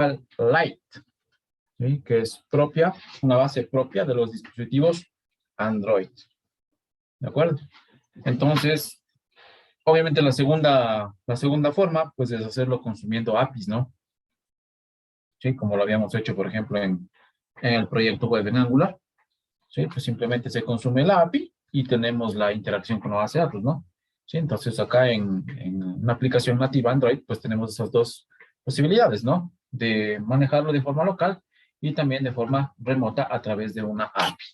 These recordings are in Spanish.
Lite, ¿sí? Que es propia, una base propia de los dispositivos Android. ¿De acuerdo? Entonces, obviamente la segunda forma, pues es hacerlo consumiendo APIs, ¿no? Sí, como lo habíamos hecho, por ejemplo, en el proyecto web en Angular. Sí, pues simplemente se consume la API y tenemos la interacción con la base de datos, ¿no? Sí, entonces acá en una aplicación nativa Android, pues tenemos esas dos posibilidades, ¿no? De manejarlo de forma local y también de forma remota a través de una API,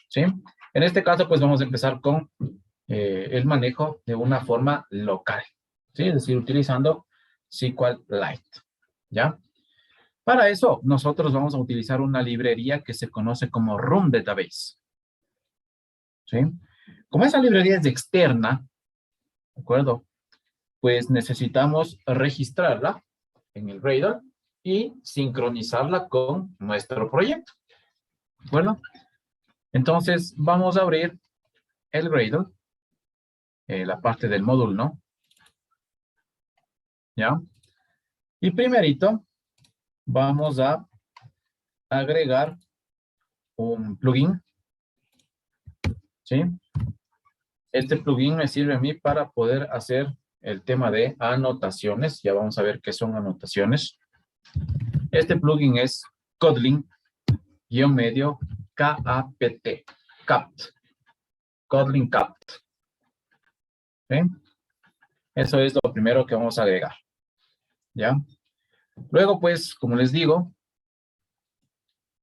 ¿sí? En este caso, pues vamos a empezar con el manejo de una forma local, ¿sí? Es decir, utilizando SQLite, ¿ya? Para eso, nosotros vamos a utilizar una librería que se conoce como Room Database, ¿sí? Como esa librería es externa, ¿de acuerdo? Pues necesitamos registrarla en el Gradle y sincronizarla con nuestro proyecto, ¿de acuerdo? Entonces, vamos a abrir el Gradle, la parte del módulo, ¿no? ¿Ya? Y primerito, vamos a agregar un plugin, ¿sí? Este plugin me sirve a mí para poder hacer el tema de anotaciones. Ya vamos a ver qué son anotaciones. Este plugin es Kotlin-medio KAPT, CAPT, Kotlin CAPT. ¿Sí? Eso es lo primero que vamos a agregar. ¿Ya? Luego, pues, como les digo,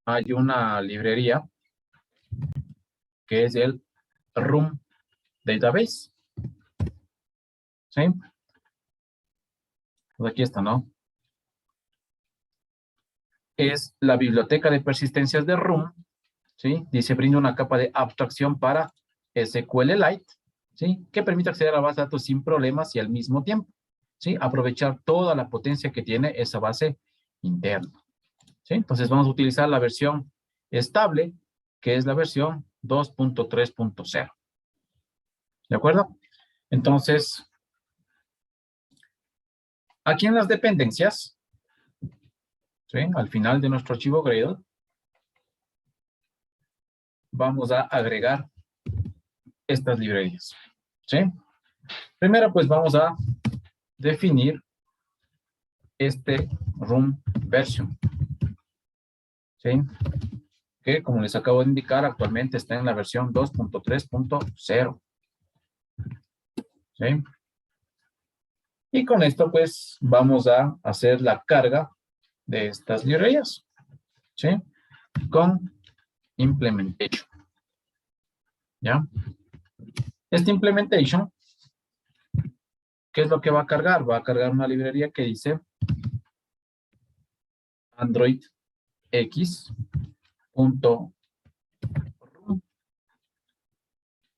hay una librería que es el Room Database. ¿Sí? Pues aquí está, ¿no? Es la biblioteca de persistencias de Room, ¿sí? Dice, brinda una capa de abstracción para SQLite, ¿sí? Que permite acceder a la base de datos sin problemas y al mismo tiempo, ¿sí? Aprovechar toda la potencia que tiene esa base interna, ¿sí? Entonces vamos a utilizar la versión estable, que es la versión 2.3.0. ¿De acuerdo? Entonces, aquí en las dependencias, ¿sí? Al final de nuestro archivo Gradle, vamos a agregar estas librerías, ¿sí? Primero, pues vamos a definir este room version, ¿sí? Que como les acabo de indicar, actualmente está en la versión 2.3.0, ¿sí? Y con esto, pues, vamos a hacer la carga de estas librerías, ¿sí? Con implementation, ¿ya? Este implementation, ¿qué es lo que va a cargar? Va a cargar una librería que dice Android X.room,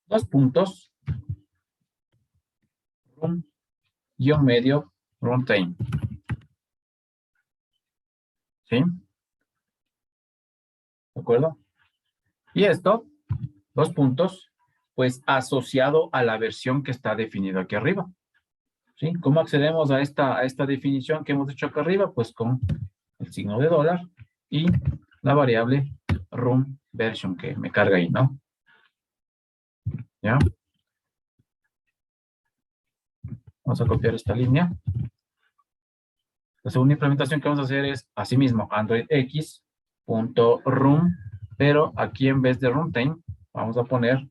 dos puntos, room-medio runtime, ¿sí? ¿De acuerdo? Y esto, dos puntos, pues asociado a la versión que está definida aquí arriba, ¿sí? ¿Cómo accedemos a esta definición que hemos hecho acá arriba? Pues con el signo de dólar y la variable room version que me carga ahí, ¿no? ¿Ya? Vamos a copiar esta línea. La segunda implementación que vamos a hacer es, asimismo, Android X.room, pero aquí en vez de runtime, vamos a poner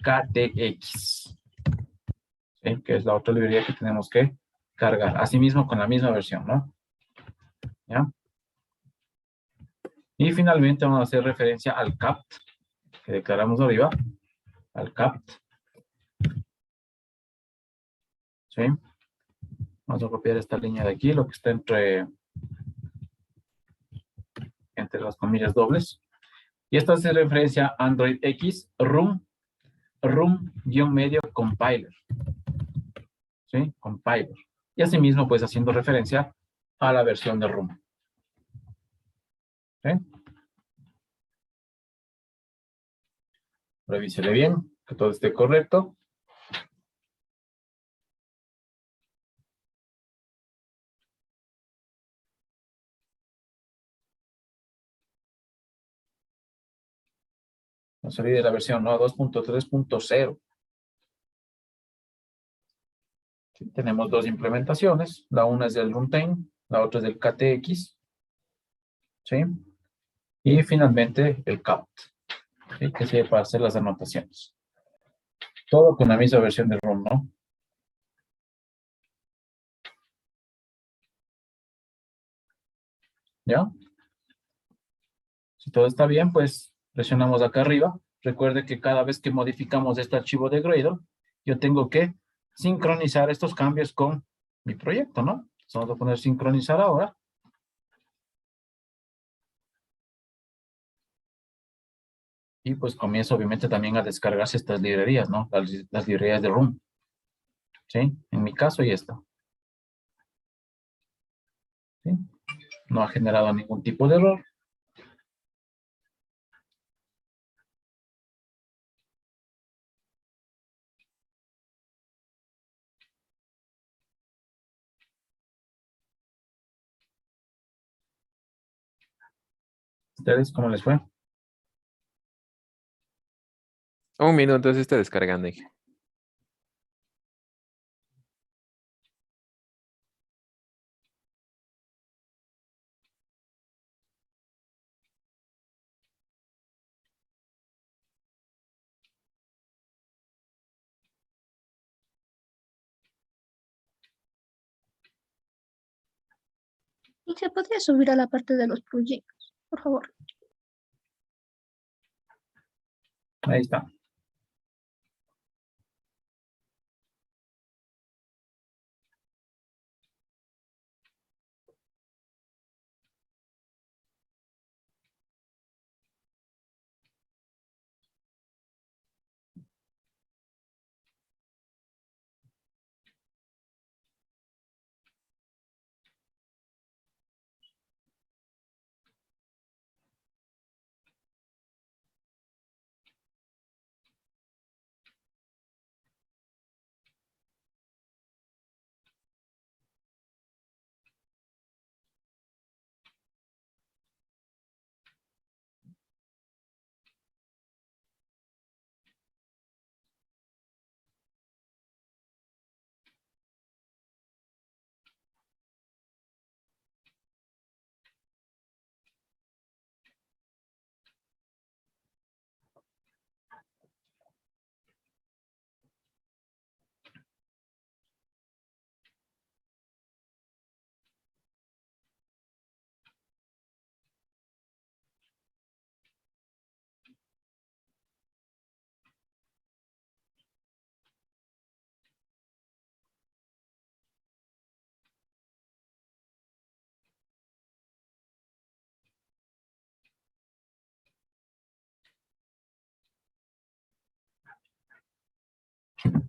KTX, ¿sí? Que es la otra librería que tenemos que cargar. Asimismo, con la misma versión, ¿no? ¿Ya? Y finalmente vamos a hacer referencia al CAPT, que declaramos arriba, al CAPT, ¿sí? Vamos a copiar esta línea de aquí, lo que está entre las comillas dobles. Y esta hace referencia a Android X room-medio compiler, ¿sí? Compiler. Y asimismo, pues haciendo referencia a la versión de room, ¿sí? Revísele bien, que todo esté correcto. No se olvide la versión, ¿no? 2.3.0. Sí, tenemos dos implementaciones. La una es del runtime, la otra es del KTX. ¿Sí? Y finalmente el count, ¿sí? Que sirve para hacer las anotaciones. Todo con la misma versión de ROM, ¿no? ¿Ya? Si todo está bien, pues presionamos acá arriba. Recuerde que cada vez que modificamos este archivo de Gradle, yo tengo que sincronizar estos cambios con mi proyecto, ¿no? Entonces vamos a poner sincronizar ahora. Y pues comienza obviamente también a descargarse estas librerías, ¿no? Las librerías de ROM. ¿Sí? En mi caso y esta. ¿Sí? No ha generado ningún tipo de error. ¿Ustedes cómo les fue? Un minuto se está descargando. Y se podría subir a la parte de los proyectos, por favor. Ahí está.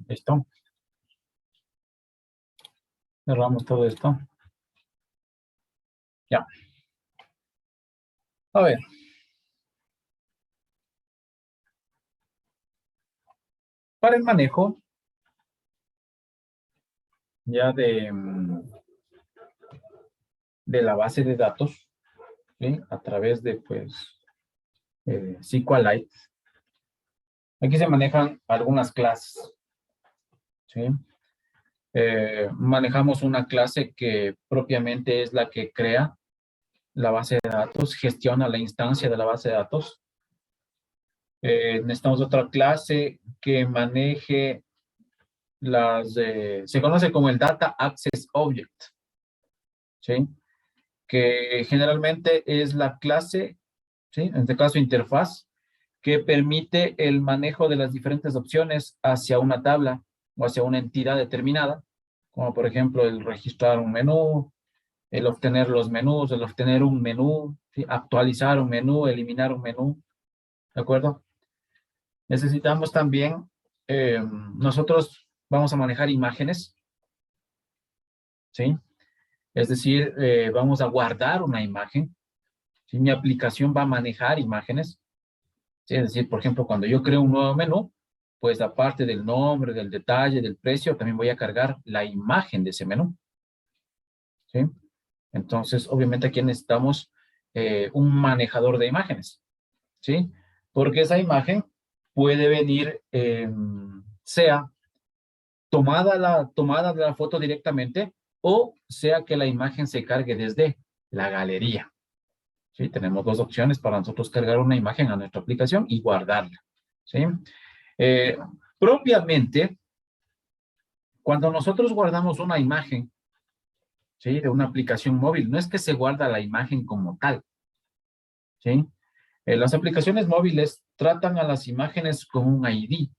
¿Listo? Cerramos todo esto. Ya. A ver. Para el manejo ya de la base de datos, ¿sí? A través de, pues, SQLite. Aquí se manejan algunas clases, ¿sí? Manejamos una clase que propiamente es la que crea la base de datos, gestiona la instancia de la base de datos. Necesitamos otra clase que maneje se conoce como el Data Access Object, ¿sí? Que generalmente es la clase, ¿sí? En este caso interfaz, que permite el manejo de las diferentes opciones hacia una tabla o hacia una entidad determinada, como por ejemplo el registrar un menú, el obtener los menús, el obtener un menú, ¿sí? Actualizar un menú, eliminar un menú, ¿de acuerdo? Necesitamos también, nosotros vamos a manejar imágenes, ¿sí? Es decir, vamos a guardar una imagen, ¿sí? Mi aplicación va a manejar imágenes, ¿sí? Es decir, por ejemplo, cuando yo creo un nuevo menú, pues aparte del nombre, del detalle, del precio, también voy a cargar la imagen de ese menú, ¿sí? Entonces, obviamente aquí necesitamos un manejador de imágenes, ¿sí? Porque esa imagen puede venir, sea tomada de la foto directamente o sea que la imagen se cargue desde la galería. ¿Sí? Tenemos dos opciones para nosotros cargar una imagen a nuestra aplicación y guardarla. ¿Sí? Propiamente, cuando nosotros guardamos una imagen, ¿sí? De una aplicación móvil, no es que se guarda la imagen como tal. ¿Sí? Las aplicaciones móviles tratan a las imágenes con un ID,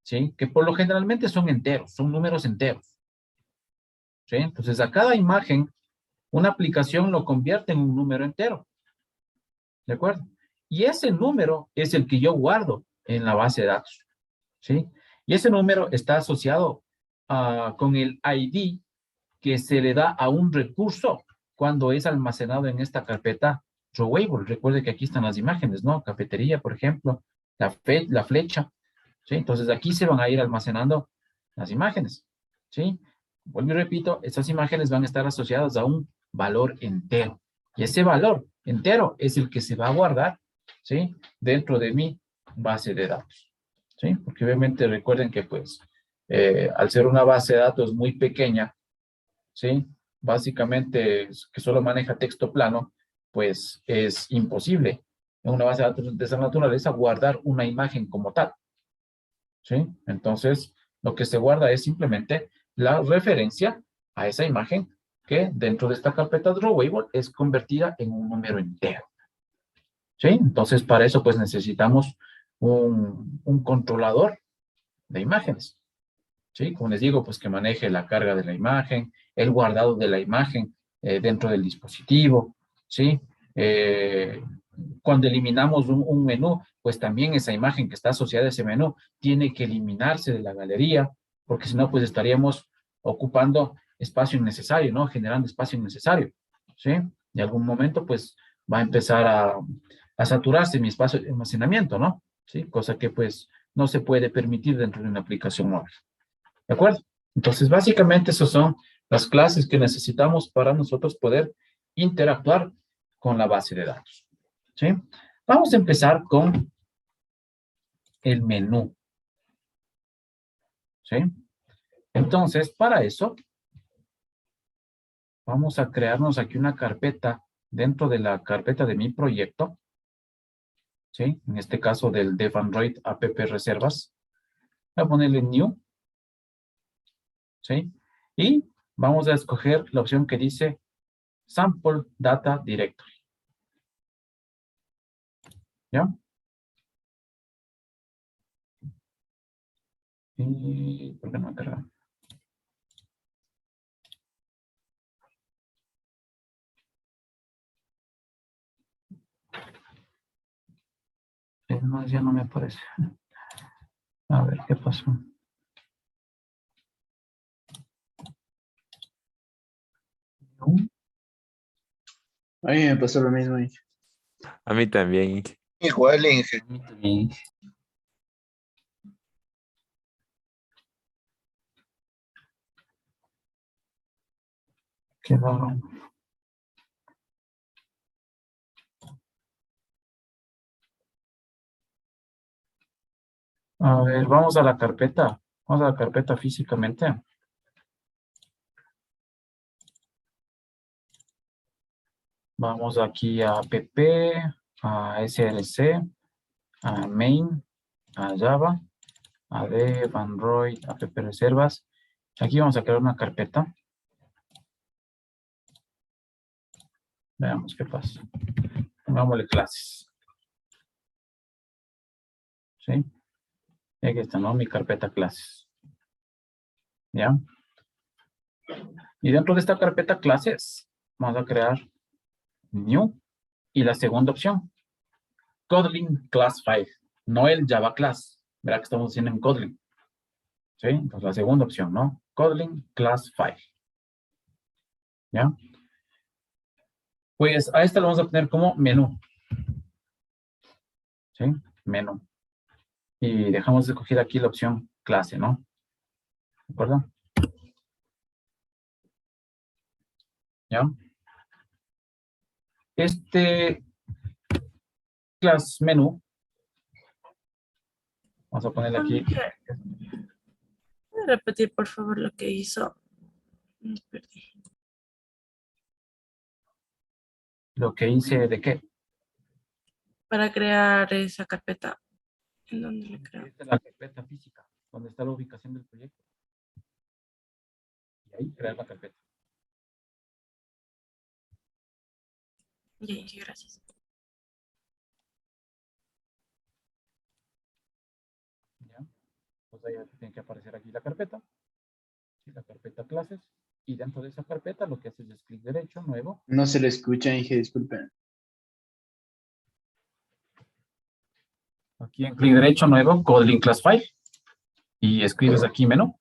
¿sí? Que por lo generalmente son enteros, son números enteros. ¿Sí? Entonces, a cada imagen, una aplicación lo convierte en un número entero. ¿De acuerdo? Y ese número es el que yo guardo en la base de datos. ¿Sí? Y ese número está asociado con el ID que se le da a un recurso cuando es almacenado en esta carpeta Drawable. Recuerde que aquí están las imágenes, ¿no? Cafetería, por ejemplo, la flecha, ¿sí? Entonces aquí se van a ir almacenando las imágenes, ¿sí? Vuelvo y repito, estas imágenes van a estar asociadas a un valor entero. Y ese valor entero es el que se va a guardar, ¿sí? Dentro de mi base de datos, ¿sí? Porque obviamente recuerden que, pues, al ser una base de datos muy pequeña, ¿sí? Básicamente, que solo maneja texto plano, pues es imposible en una base de datos de esa naturaleza guardar una imagen como tal, ¿sí? Entonces, lo que se guarda es simplemente la referencia a esa imagen que dentro de esta carpeta Drawable es convertida en un número entero, ¿sí? Entonces, para eso, pues necesitamos un controlador de imágenes, ¿sí? Como les digo, pues que maneje la carga de la imagen, el guardado de la imagen dentro del dispositivo, ¿sí? Cuando eliminamos un menú, pues también esa imagen que está asociada a ese menú tiene que eliminarse de la galería, porque si no, pues estaríamos ocupando espacio innecesario, ¿no? Generando espacio innecesario, ¿sí? Y algún momento, pues, va a empezar a saturarse mi espacio de almacenamiento, ¿no? ¿Sí? Cosa que, pues, no se puede permitir dentro de una aplicación móvil. ¿De acuerdo? Entonces, básicamente, esas son las clases que necesitamos para nosotros poder interactuar con la base de datos. ¿Sí? Vamos a empezar con el menú. ¿Sí? Entonces, para eso, vamos a crearnos aquí una carpeta dentro de la carpeta de mi proyecto. ¿Sí? En este caso del Dev Android App Reservas. Voy a ponerle New. ¿Sí? Y vamos a escoger la opción que dice Sample Data Directory. ¿Ya? ¿Y por qué no me carga? Es más, ya no me aparece. A ver, ¿qué pasó? No. A mí me pasó lo mismo. A mí también. Igual, Inge. A mí también. Qué raro. A ver, vamos a la carpeta. Vamos a la carpeta físicamente. Vamos aquí a app, a src, a main, a Java, a dev, Android, app reservas. Aquí vamos a crear una carpeta. Veamos qué pasa. Pongámosle clases. ¿Sí? Y aquí está, ¿no? Mi carpeta clases. ¿Ya? Y dentro de esta carpeta clases, vamos a crear new y la segunda opción, Kotlin Class 5, no el Java Class. Verá que estamos haciendo en Kotlin. ¿Sí? Entonces la segunda opción, ¿no? Kotlin Class 5. ¿Ya? Pues a esta lo vamos a poner como menú. ¿Sí? Menú. Y dejamos de escoger aquí la opción clase, ¿no? ¿De acuerdo? ¿Ya? Este class menú Vamos a ponerle aquí. ¿Puede repetir, por favor, lo que hizo? Me perdí. Lo que hice de qué. Para crear esa carpeta. ¿En dónde le creo? Esta es la carpeta física, donde está la ubicación del proyecto. Y ahí crear la carpeta. Bien, gracias. ¿Ya? Pues ahí tiene que aparecer aquí la carpeta. ¿Sí? La carpeta clases. Y dentro de esa carpeta lo que haces es clic derecho, nuevo. No se le escucha, Inge, disculpen. Aquí en clic derecho, nuevo, Kotlin Class File. Y escribes aquí menú.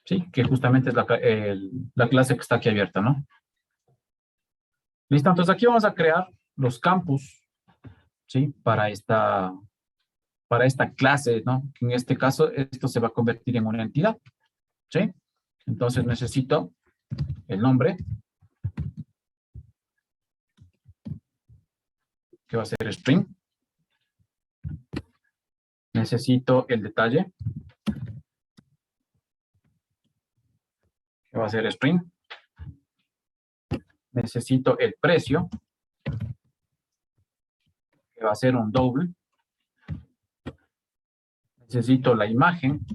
Sí, que justamente es la clase que está aquí abierta, ¿no? Listo, entonces aquí vamos a crear los campos, ¿sí? Para esta clase, ¿no? En este caso, esto se va a convertir en una entidad, ¿sí? Entonces necesito el nombre, que va a ser string. Necesito el detalle, que va a ser string. Necesito el precio, que va a ser un double. Necesito la imagen,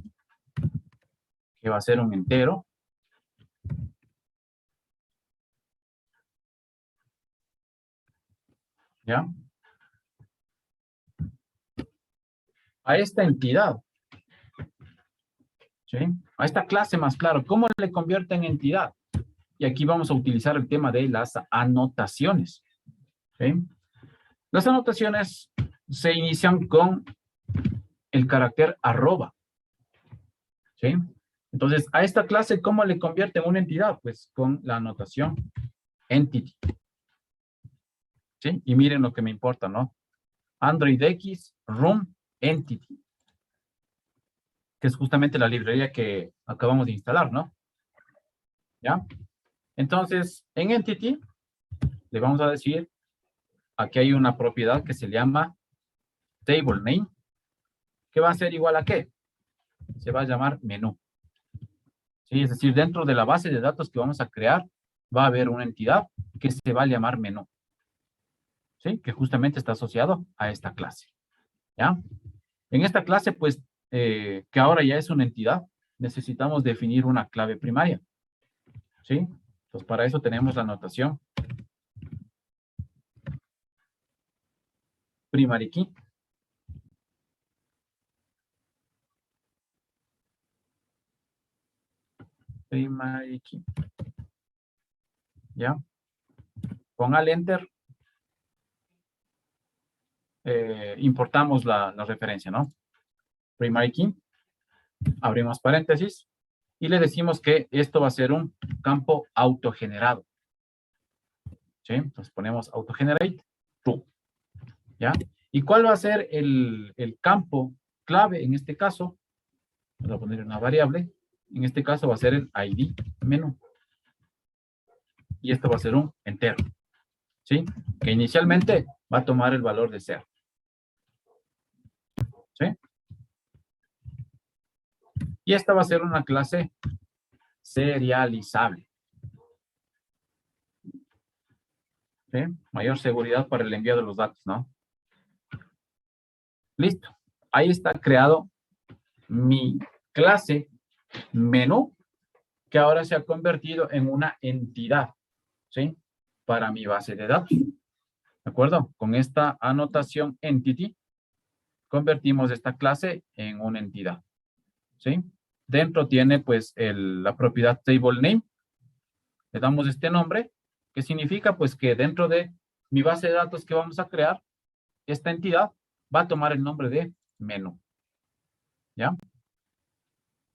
que va a ser un entero. ¿Ya? A esta entidad, ¿sí? A esta clase más claro, ¿cómo le convierto en entidad? Y aquí vamos a utilizar el tema de las anotaciones, ¿sí? Las anotaciones se inician con el carácter arroba, ¿sí? Entonces, a esta clase, ¿cómo le convierte en una entidad? Pues con la anotación entity, ¿sí? Y miren lo que me importa, ¿no? Android X, room, entity, que es justamente la librería que acabamos de instalar, ¿no? ¿Ya? Entonces, en entity, le vamos a decir, aquí hay una propiedad que se llama table name, que va a ser igual a ¿qué? Se va a llamar menú. ¿Sí? Es decir, dentro de la base de datos que vamos a crear, va a haber una entidad que se va a llamar menú. ¿Sí? Que justamente está asociado a esta clase. ¿Ya? En esta clase, pues, que ahora ya es una entidad, necesitamos definir una clave primaria. ¿Sí? Entonces, para eso tenemos la notación primary key. Primary key. ¿Ya? Con al enter, importamos la referencia, ¿no? Primary key. Abrimos paréntesis. Y le decimos que esto va a ser un campo autogenerado. ¿Sí? Entonces ponemos autogenerate true. ¿Ya? ¿Y cuál va a ser el campo clave en este caso? Vamos a poner una variable. En este caso va a ser el ID menú. Y esto va a ser un entero. ¿Sí? Que inicialmente va a tomar el valor de 0. ¿Sí? Y esta va a ser una clase serializable. ¿Sí? Mayor seguridad para el envío de los datos, ¿no? Listo. Ahí está creado mi clase menú, que ahora se ha convertido en una entidad, ¿sí? Para mi base de datos. ¿De acuerdo? Con esta anotación entity, convertimos esta clase en una entidad, ¿sí? Dentro tiene, pues, la propiedad table name. Le damos este nombre, que significa, pues, que dentro de mi base de datos que vamos a crear, esta entidad va a tomar el nombre de menú. ¿Ya?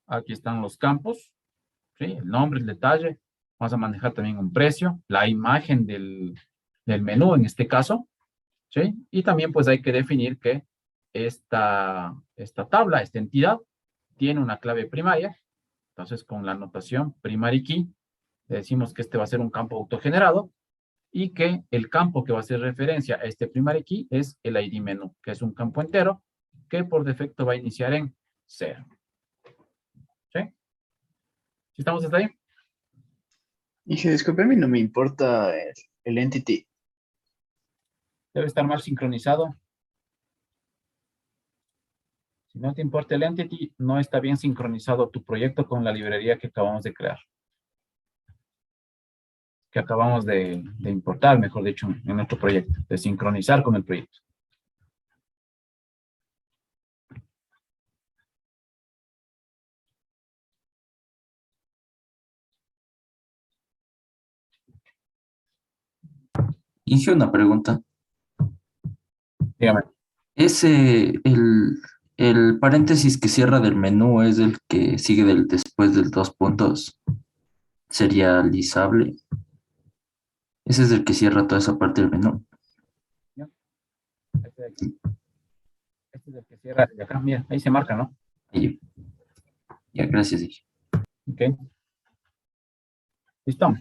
Aquí están los campos, ¿sí? El nombre, el detalle. Vamos a manejar también un precio, la imagen del menú en este caso, ¿sí? Y también pues hay que definir que esta tabla, esta entidad, tiene una clave primaria. Entonces con la anotación primary key, le decimos que este va a ser un campo autogenerado y que el campo que va a hacer referencia a este primary key es el ID menú, que es un campo entero que por defecto va a iniciar en 0. ¿Sí? ¿Sí estamos hasta ahí? Inge, discúlpeme, no me importa el entity. Debe estar mal sincronizado. Si no te importa el entity, no está bien sincronizado tu proyecto con la librería que acabamos de crear. Que acabamos de importar, mejor dicho, en nuestro proyecto. De sincronizar con el proyecto. Hice una pregunta. Dígame. El paréntesis que cierra del menú es el que sigue después del 2 puntos. ¿Sería lisable? Ese es el que cierra toda esa parte del menú. Este de aquí. Este es el que cierra de acá. Mira, ahí se marca, ¿no? Ahí. Ya, gracias, dije. Ok. Listo.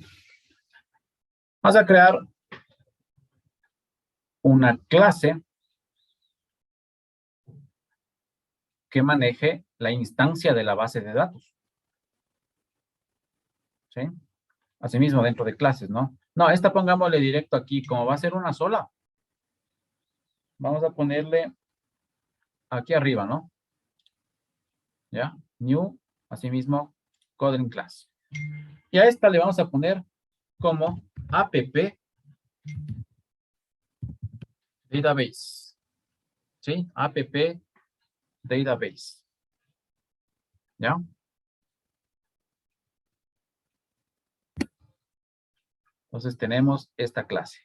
Vamos a crear una clase que maneje la instancia de la base de datos. ¿Sí? Asimismo, dentro de clases, ¿no? No, esta pongámosle directo aquí. Como va a ser una sola, vamos a ponerle aquí arriba, ¿no? ¿Ya? New, asimismo, Coding Class. Y a esta le vamos a poner como app database. ¿Sí? App database. ¿Ya? Entonces tenemos esta clase.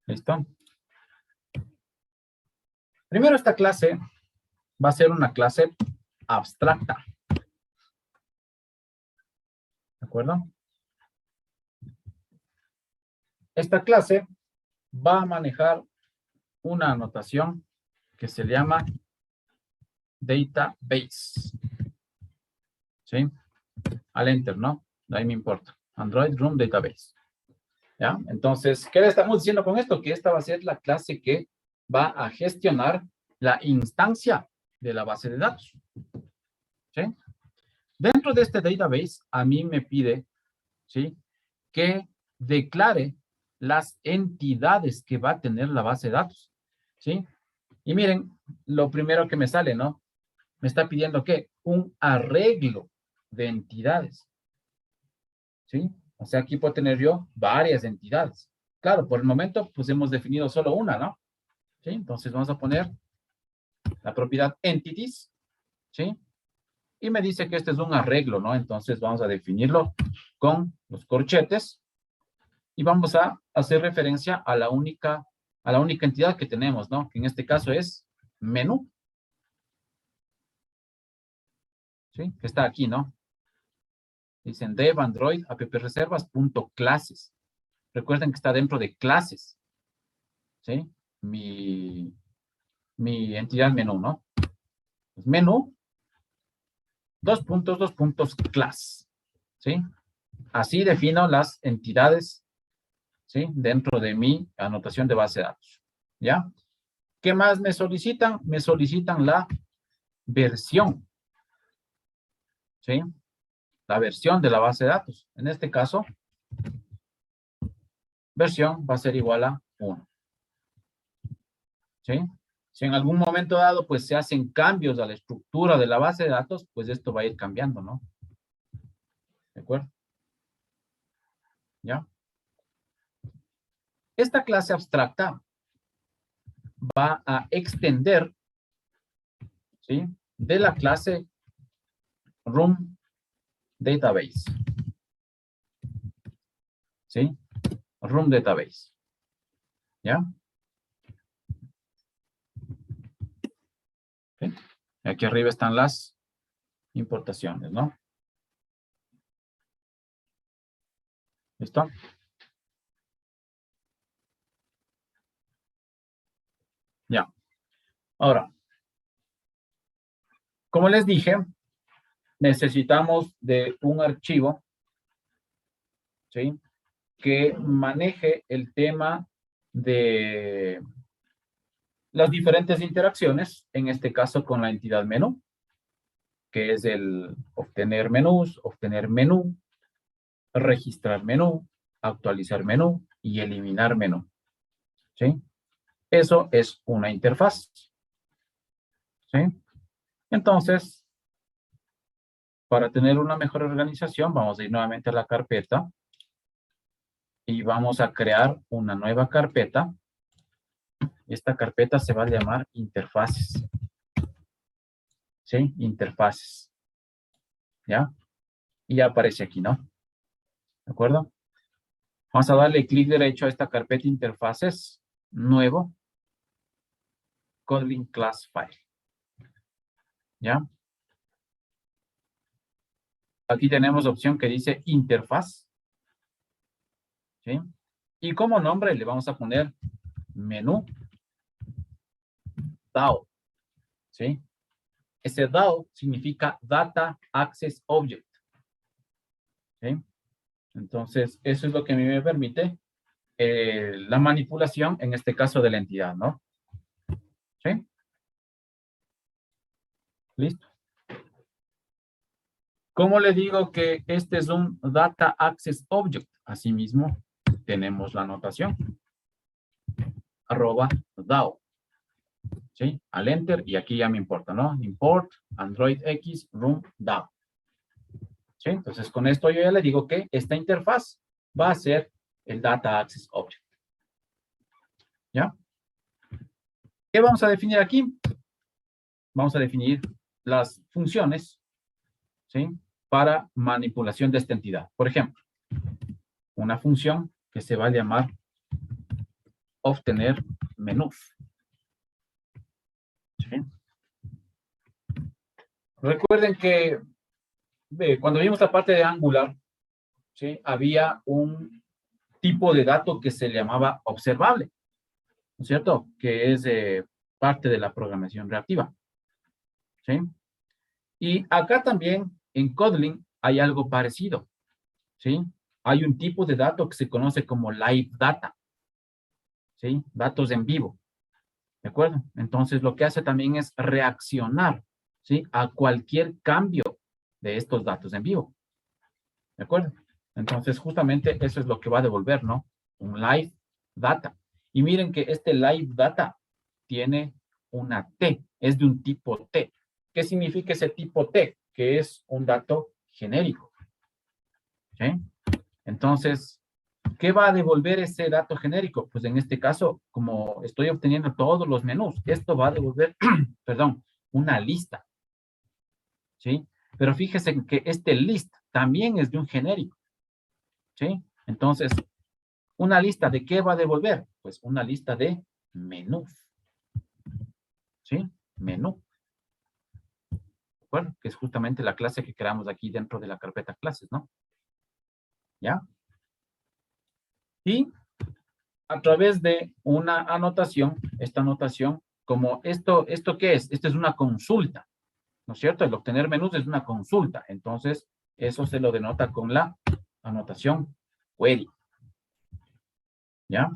¿Listo? Primero, esta clase va a ser una clase abstracta. ¿De acuerdo? Esta clase va a manejar una anotación que se llama database. ¿Sí? Al enter, ¿no? De ahí me importa. Android Room Database. ¿Ya? Entonces, ¿qué le estamos diciendo con esto? Que esta va a ser la clase que va a gestionar la instancia de la base de datos. ¿Sí? Dentro de este database, a mí me pide, ¿sí?, que declare las entidades que va a tener la base de datos. ¿Sí? Y miren, lo primero que me sale, ¿no? Me está pidiendo, ¿qué? Un arreglo de entidades. ¿Sí? O sea, aquí puedo tener yo varias entidades. Claro, por el momento, pues hemos definido solo una, ¿no? ¿Sí? Entonces vamos a poner la propiedad entities, ¿sí? Y me dice que este es un arreglo, ¿no? Entonces vamos a definirlo con los corchetes y vamos a hacer referencia a la única entidad que tenemos, ¿no? Que en este caso es menú. ¿Sí? Que está aquí, ¿no? Dicen dev android appreservas.clases. Recuerden que está dentro de clases. ¿Sí? Mi entidad menú, ¿no? Pues menú, dos puntos, class. ¿Sí? Así defino las entidades, ¿sí?, dentro de mi anotación de base de datos. ¿Ya? ¿Qué más me solicitan? Me solicitan la versión. ¿Sí? La versión de la base de datos. En este caso, versión va a ser igual a 1. ¿Sí? Si en algún momento dado, pues se hacen cambios a la estructura de la base de datos, pues esto va a ir cambiando, ¿no? ¿De acuerdo? ¿Ya? Esta clase abstracta va a extender, ¿sí?, de la clase room database. ¿Sí? Room database. ¿Ya? ¿Sí? Aquí arriba están las importaciones, ¿no? ¿Listo? Ya. Ahora, como les dije, necesitamos de un archivo, ¿sí?, que maneje el tema de las diferentes interacciones, en este caso con la entidad menú, que es el obtener menús, obtener menú, registrar menú, actualizar menú y eliminar menú. ¿Sí? Eso es una interfaz. ¿Sí? Entonces, para tener una mejor organización, vamos a ir nuevamente a la carpeta y vamos a crear una nueva carpeta. Esta carpeta se va a llamar interfaces. ¿Sí? Interfaces. ¿Ya? Y ya aparece aquí, ¿no? ¿De acuerdo? Vamos a darle clic derecho a esta carpeta interfaces, nuevo, Kotlin class file. ¿Ya? Aquí tenemos opción que dice interfaz. ¿Sí? Y como nombre le vamos a poner menú DAO. ¿Sí? Ese DAO significa Data Access Object. ¿Sí? Entonces, eso es lo que a mí me permite la manipulación, en este caso, de la entidad, ¿no? ¿Sí? Listo. ¿Cómo le digo que este es un Data Access Object? Asimismo, tenemos la anotación. @DAO. ¿Sí? Al enter, y aquí ya me importa, ¿no? Import, Android X, room DAO. ¿Sí? Entonces, con esto yo ya le digo que esta interfaz va a ser el Data Access Object. ¿Ya? ¿Qué vamos a definir aquí? Vamos a definir las funciones, ¿sí?, para manipulación de esta entidad. Por ejemplo, una función que se va a llamar obtener menús. ¿Sí? Recuerden que cuando vimos la parte de Angular, ¿sí?, había un tipo de dato que se llamaba observable, ¿no es cierto? Que es parte de la programación reactiva. ¿Sí? Y acá también en Kotlin hay algo parecido. ¿Sí? Hay un tipo de dato que se conoce como live data. ¿Sí? Datos en vivo. ¿De acuerdo? Entonces lo que hace también es reaccionar, ¿sí?, a cualquier cambio de estos datos en vivo. ¿De acuerdo? Entonces justamente eso es lo que va a devolver, ¿no? Un live data. Y miren que este live data tiene una T, es de un tipo T. ¿Qué significa ese tipo T? Que es un dato genérico. ¿Sí? Entonces, ¿qué va a devolver ese dato genérico? Pues en este caso, como estoy obteniendo todos los menús, esto va a devolver, perdón, una lista. ¿Sí? Pero fíjese que este list también es de un genérico. ¿Sí? Entonces, ¿una lista de qué va a devolver? Pues una lista de menús. ¿Sí? Menú. ¿De acuerdo? Que es justamente la clase que creamos aquí dentro de la carpeta clases, ¿no? ¿Ya? Y a través de una anotación, esta anotación, como ¿esto qué es? Esto es una consulta, ¿no es cierto? El obtener menús es una consulta. Entonces, eso se lo denota con la anotación query. ¿Ya?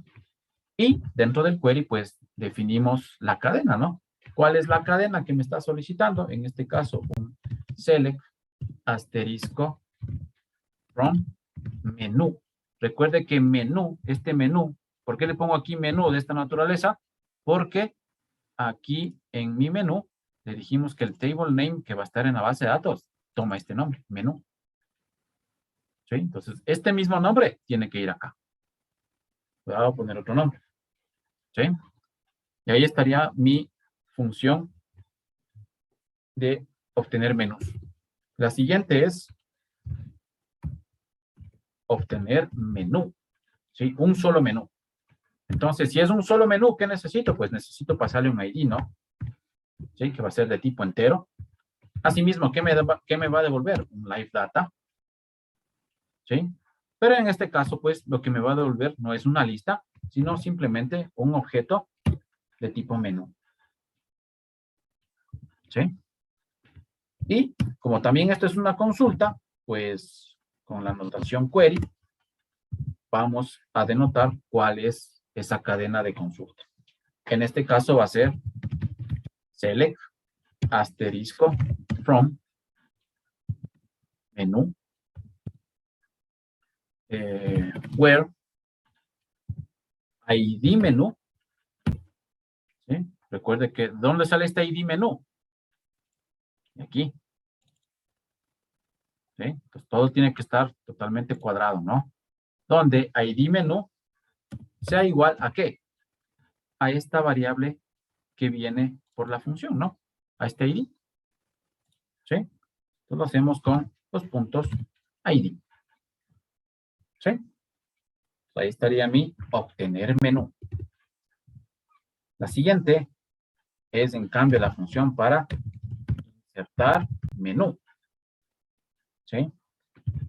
Y dentro del query, pues, definimos la cadena, ¿no? ¿Cuál es la cadena que me está solicitando? En este caso, un select asterisco from menú. Recuerde que menú, este menú, ¿por qué le pongo aquí menú de esta naturaleza? Porque aquí en mi menú le dijimos que el table name que va a estar en la base de datos toma este nombre, menú. ¿Sí? Entonces, este mismo nombre tiene que ir acá. voy a poner otro nombre. ¿Sí? Y ahí estaría mi función de obtener menús. La siguiente es obtener menú. ¿Sí? Un solo menú. Entonces, si es un solo menú, ¿qué necesito? Pues necesito pasarle un ID, ¿no? ¿Sí? Que va a ser de tipo entero. Asimismo, ¿qué me va a devolver? Un live data. ¿Sí? Pero en este caso, pues, lo que me va a devolver no es una lista, sino simplemente un objeto de tipo menú. ¿Sí? Y como también esto es una consulta, pues, con la notación query, vamos a denotar cuál es esa cadena de consulta. En este caso va a ser select asterisco from menú where ID menú. ¿Sí? Recuerde que ¿dónde sale este ID menú? Aquí. ¿Sí? Entonces todo tiene que estar totalmente cuadrado, ¿no? Donde ID menú sea igual a ¿qué? A esta variable que viene por la función, ¿no? A este ID. ¿Sí? Entonces lo hacemos con los puntos ID. ¿Sí? Ahí estaría mi obtener menú. La siguiente es, en cambio, la función para insertar menú. ¿Sí?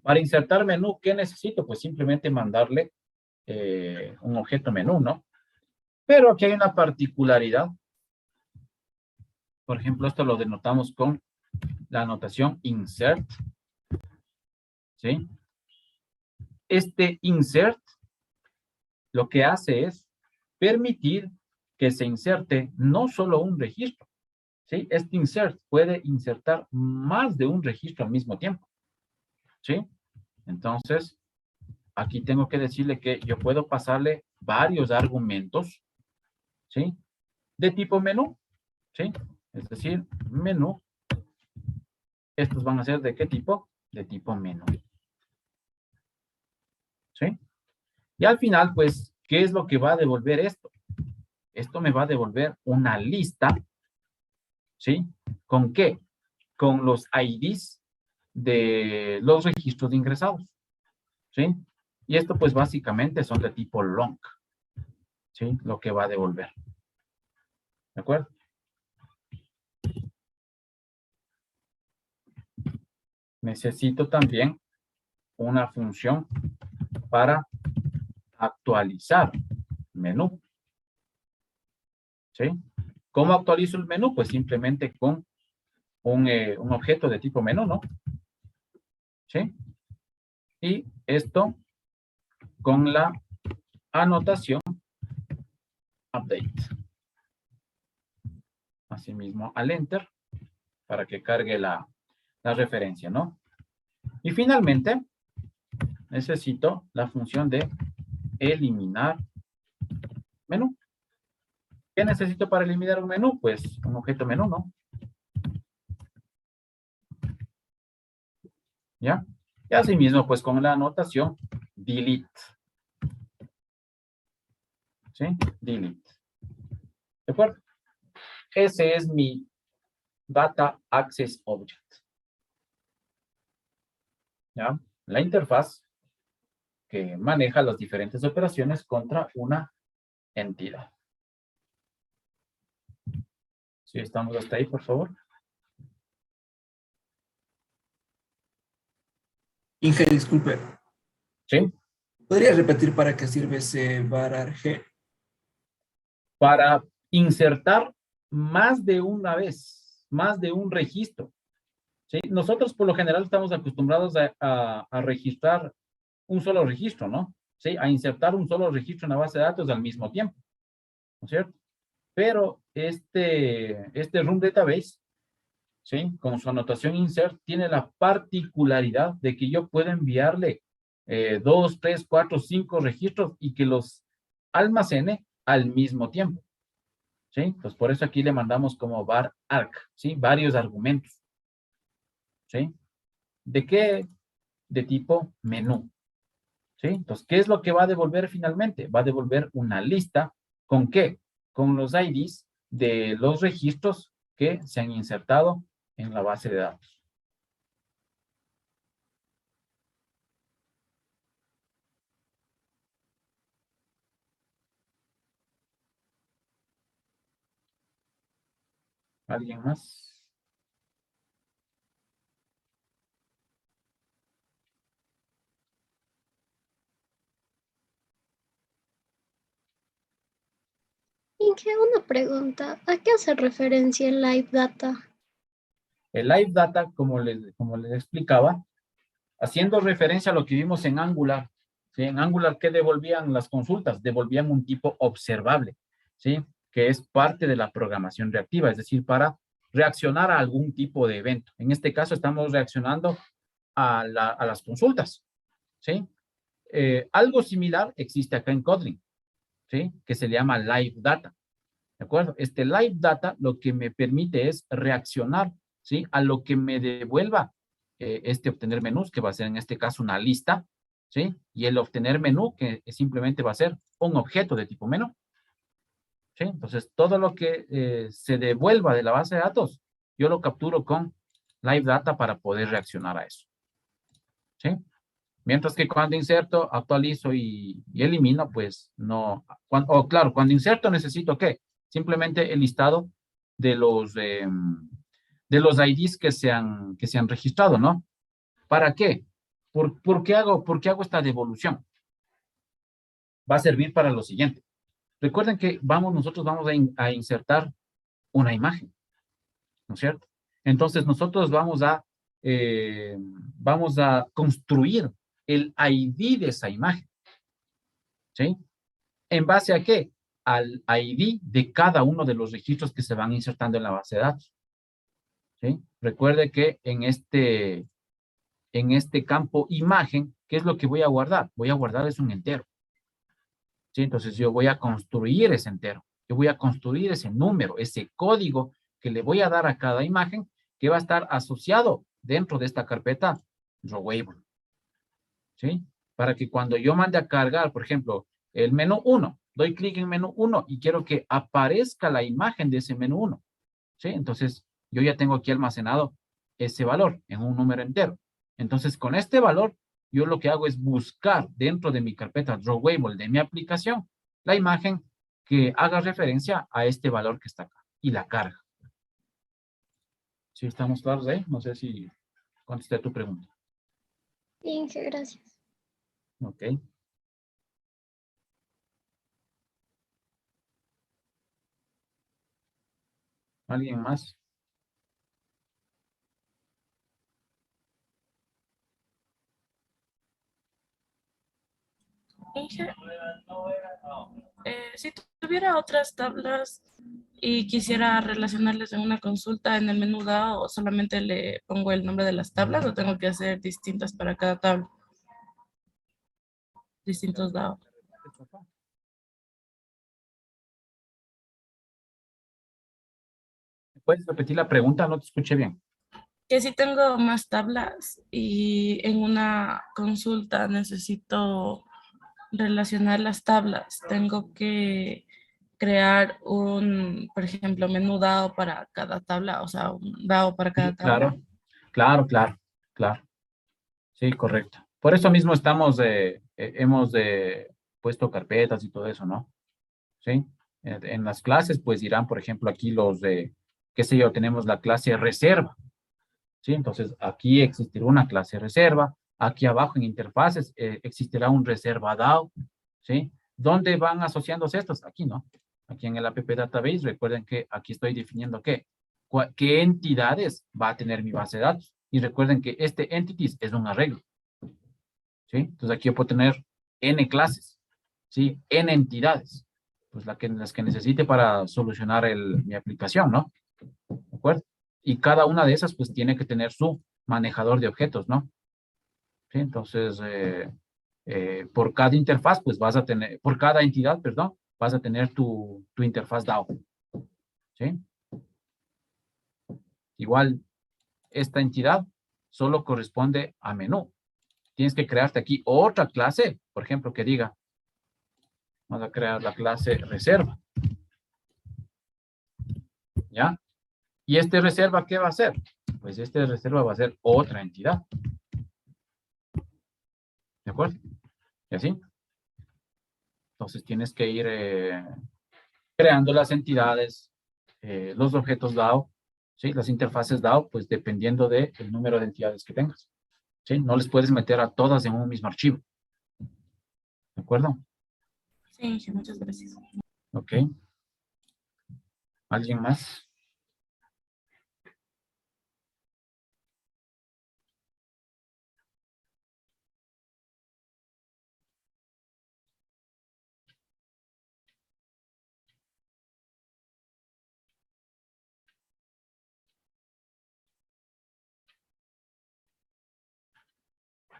Para insertar menú, ¿qué necesito? Pues simplemente mandarle un objeto menú, ¿no? Pero aquí hay una particularidad. Por ejemplo, esto lo denotamos con la notación insert. ¿Sí? Este insert lo que hace es permitir que se inserte no solo un registro. ¿Sí? Este insert puede insertar más de un registro al mismo tiempo. ¿Sí? Entonces, aquí tengo que decirle que yo puedo pasarle varios argumentos, ¿sí? De tipo menú, ¿sí? Es decir, menú. Estos van a ser ¿de qué tipo? De tipo menú. ¿Sí? Y al final, pues, ¿qué es lo que va a devolver esto? Esto me va a devolver una lista, ¿sí? ¿Con qué? Con los IDs de los registros de ingresados, ¿sí? Y esto, pues, básicamente son de tipo long, ¿sí? Lo que va a devolver. ¿De acuerdo? Necesito también una función para actualizar menú. ¿Sí? ¿Cómo actualizo el menú? Pues simplemente con un objeto de tipo menú, ¿no? ¿Sí? Y esto con la anotación update. Asimismo al enter para que cargue la referencia, ¿no? Y finalmente necesito la función de eliminar menú. ¿Qué necesito para eliminar un menú? Pues un objeto menú, ¿no? ¿Ya? Y asimismo, pues con la anotación delete. ¿Sí? Delete. ¿De acuerdo? Ese es mi Data Access Object. ¿Ya? La interfaz que maneja las diferentes operaciones contra una entidad. Si estamos hasta ahí, por favor. Inge, disculpe, ¿Sí? ¿podría repetir para qué sirve ese var G? Para insertar más de una vez, más de un registro. ¿Sí? Nosotros por lo general estamos acostumbrados a registrar un solo registro, ¿no? ¿Sí? A insertar un solo registro en la base de datos al mismo tiempo, ¿no es cierto? Pero este Room Database, ¿sí? Con su anotación insert, tiene la particularidad de que yo puedo enviarle 2, 3, 4, 5 registros y que los almacene al mismo tiempo. ¿Sí? Pues por eso aquí le mandamos como var arg, ¿sí? Varios argumentos. ¿Sí? ¿De qué? De tipo menú. ¿Sí? Entonces, ¿qué es lo que va a devolver finalmente? Va a devolver una lista. ¿Con qué? Con los IDs de los registros que se han insertado en la base de datos. ¿Alguien más? Inge, una pregunta. ¿A qué hace referencia el Live Data? El Live Data, como les explicaba, haciendo referencia a lo que vimos en Angular. ¿Sí? En Angular, ¿qué devolvían las consultas? Devolvían un tipo observable, ¿sí? Que es parte de la programación reactiva, es decir, para reaccionar a algún tipo de evento. En este caso, estamos reaccionando a las consultas, ¿sí? Algo similar existe acá en Kotlin, ¿sí? Que se le llama Live Data, ¿de acuerdo? Este Live Data lo que me permite es reaccionar, ¿sí? A lo que me devuelva este obtener menús, que va a ser en este caso una lista, ¿sí? Y el obtener menú, que simplemente va a ser un objeto de tipo menú, ¿sí? Entonces, todo lo que se devuelva de la base de datos, yo lo capturo con Live Data para poder reaccionar a eso, ¿sí? Mientras que cuando inserto, actualizo y elimino, pues no. Claro, cuando inserto necesito ¿qué? Simplemente el listado de los IDs que se han registrado, ¿no? ¿Para qué? ¿Por qué hago esta devolución? Va a servir para lo siguiente. Recuerden que nosotros vamos a insertar una imagen, ¿no es cierto? Entonces nosotros vamos a construir el ID de esa imagen, ¿sí? ¿En base a qué? Al ID de cada uno de los registros que se van insertando en la base de datos, ¿sí? Recuerde que en este campo imagen, ¿qué es lo que voy a guardar? Voy a guardar es un entero, ¿sí? Entonces yo voy a construir ese entero, yo voy a construir ese número, ese código que le voy a dar a cada imagen que va a estar asociado dentro de esta carpeta Drawable, ¿sí? Para que cuando yo mande a cargar, por ejemplo, el menú 1, doy clic en menú 1 y quiero que aparezca la imagen de ese menú 1, ¿sí? Entonces, yo ya tengo aquí almacenado ese valor en un número entero. Entonces, con este valor, yo lo que hago es buscar dentro de mi carpeta Drawable de mi aplicación la imagen que haga referencia a este valor que está acá y la carga. ¿Sí estamos claros ahí? No sé si contesté tu pregunta. Inge, gracias. Ok. ¿Alguien más? Inge, si tuviera otras tablas y quisiera relacionarles en una consulta en el menú DAO, solamente le pongo el nombre de las tablas o tengo que hacer distintas para cada tabla, distintos DAO. ¿Puedes repetir la pregunta? No te escuché bien. Que si tengo más tablas y en una consulta necesito relacionar las tablas, tengo que crear por ejemplo, menú DAO para cada tabla, o sea, un DAO para cada Sí, tabla. claro. Sí, correcto. Por eso mismo hemos puesto carpetas y todo eso, ¿no? Sí. En las clases, pues dirán, por ejemplo, aquí qué sé yo, tenemos la clase reserva. ¿Sí? Entonces, aquí existirá una clase reserva. Aquí abajo en interfaces existirá un reserva DAO. ¿Sí? ¿Dónde van asociándose estos? Aquí, ¿no? Aquí en el app database, recuerden que aquí estoy definiendo qué entidades va a tener mi base de datos. Y recuerden que este entities es un arreglo. ¿Sí? Entonces aquí yo puedo tener N clases, ¿sí? N entidades, pues las que necesite para solucionar mi aplicación, ¿no? ¿De acuerdo? Y cada una de esas, pues, tiene que tener su manejador de objetos, ¿no? ¿Sí? Entonces, por cada interfaz, pues, por cada entidad, perdón, vas a tener tu interfaz DAO, ¿sí? Igual, esta entidad solo corresponde a menú. Tienes que crearte aquí otra clase, Por ejemplo, que diga, vamos a crear la clase reserva. ¿Ya? ¿Y este reserva qué va a hacer? Pues este reserva va a ser otra entidad. ¿De acuerdo? ¿Y así? Entonces tienes que ir creando las entidades, los objetos DAO, ¿sí? Las interfaces DAO, pues dependiendo del número de entidades que tengas. ¿Sí? No les puedes meter a todas en un mismo archivo. ¿De acuerdo? Sí, muchas gracias. Ok. ¿Alguien más?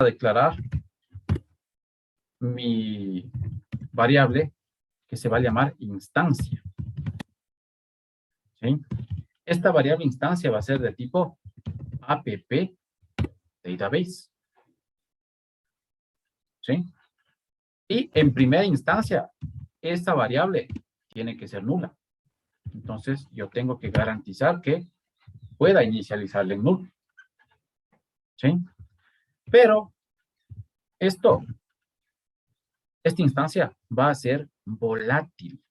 A declarar mi variable que se va a llamar instancia. ¿Sí? Esta variable instancia va a ser de tipo app database. ¿Sí? Y en primera instancia, esta variable tiene que ser nula. Entonces, yo tengo que garantizar que pueda inicializarle en null. ¿Sí? Pero esta instancia va a ser volátil.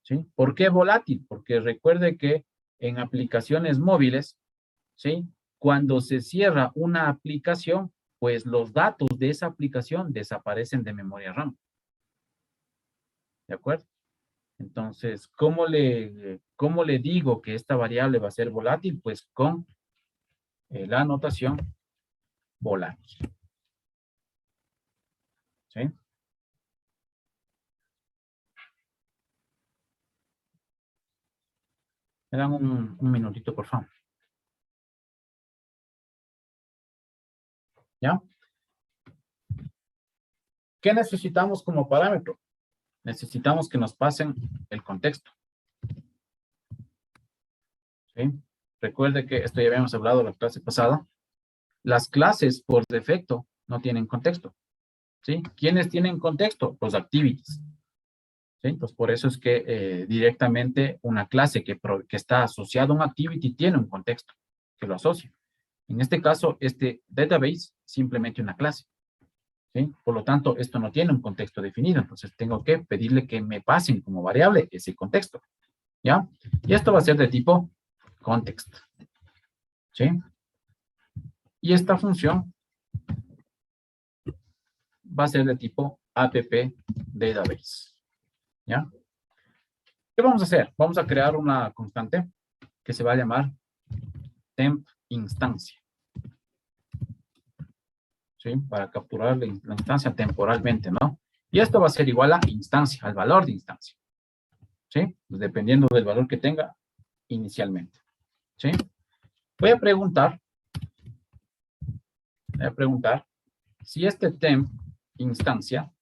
¿Sí? ¿Por qué volátil? Porque recuerde que en aplicaciones móviles, ¿sí? Cuando se cierra una aplicación, pues los datos de esa aplicación desaparecen de memoria RAM. ¿De acuerdo? Entonces, ¿cómo le digo que esta variable va a ser volátil? Pues con la notación volátil. ¿Sí? Me dan un minutito, por favor. ¿Ya? ¿Qué necesitamos como parámetro? Necesitamos que nos pasen el contexto. ¿Sí? Recuerde que esto ya habíamos hablado en la clase pasada. Las clases por defecto no tienen contexto. ¿Sí? ¿Quiénes tienen contexto? Los activities. ¿Sí? Entonces, por eso es que directamente una clase que está asociada a un activity tiene un contexto que lo asocia. En este caso, este database simplemente una clase. ¿Sí? Por lo tanto, esto no tiene un contexto definido. Entonces, tengo que pedirle que me pasen como variable ese contexto. ¿Ya? Y esto va a ser de tipo context. ¿Sí? Y esta función va a ser de tipo app database. ¿Ya? ¿Qué vamos a hacer? Vamos a crear una constante que se va a llamar temp instancia. ¿Sí? Para capturar la instancia temporalmente, ¿no? Y esto va a ser igual a instancia, al valor de instancia. ¿Sí? Pues dependiendo del valor que tenga inicialmente. ¿Sí? Voy a preguntar si este temp instancia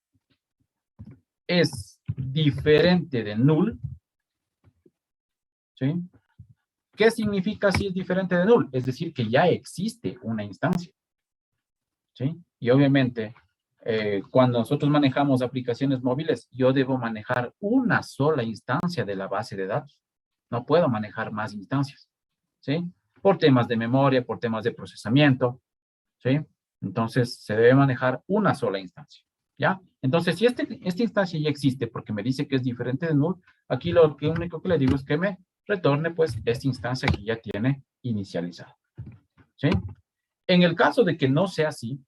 es diferente de null. ¿Sí? ¿Qué significa si es diferente de null? Es decir, que ya existe una instancia. ¿Sí? Y obviamente, cuando nosotros manejamos aplicaciones móviles, yo debo manejar una sola instancia de la base de datos. No puedo manejar más instancias. ¿Sí? Por temas de memoria, por temas de procesamiento. ¿Sí? Entonces, se debe manejar una sola instancia. ¿Ya? Entonces, si esta instancia ya existe porque me dice que es diferente de null, aquí lo único que le digo es que me retorne, pues, esta instancia que ya tiene inicializada. ¿Sí? En el caso de que no sea así,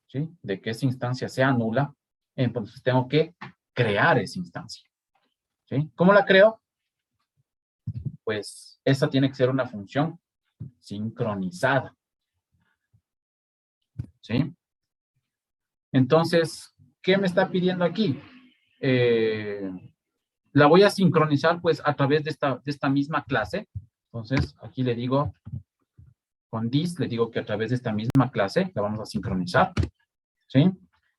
¿sí? De que esa instancia sea nula, entonces tengo que crear esa instancia. ¿Sí? ¿Cómo la creo? Pues, esa tiene que ser una función sincronizada. ¿Sí? Entonces, ¿qué me está pidiendo aquí? La voy a sincronizar pues a través de esta misma clase. Entonces, aquí le digo, con this, le digo que a través de esta misma clase la vamos a sincronizar. ¿Sí?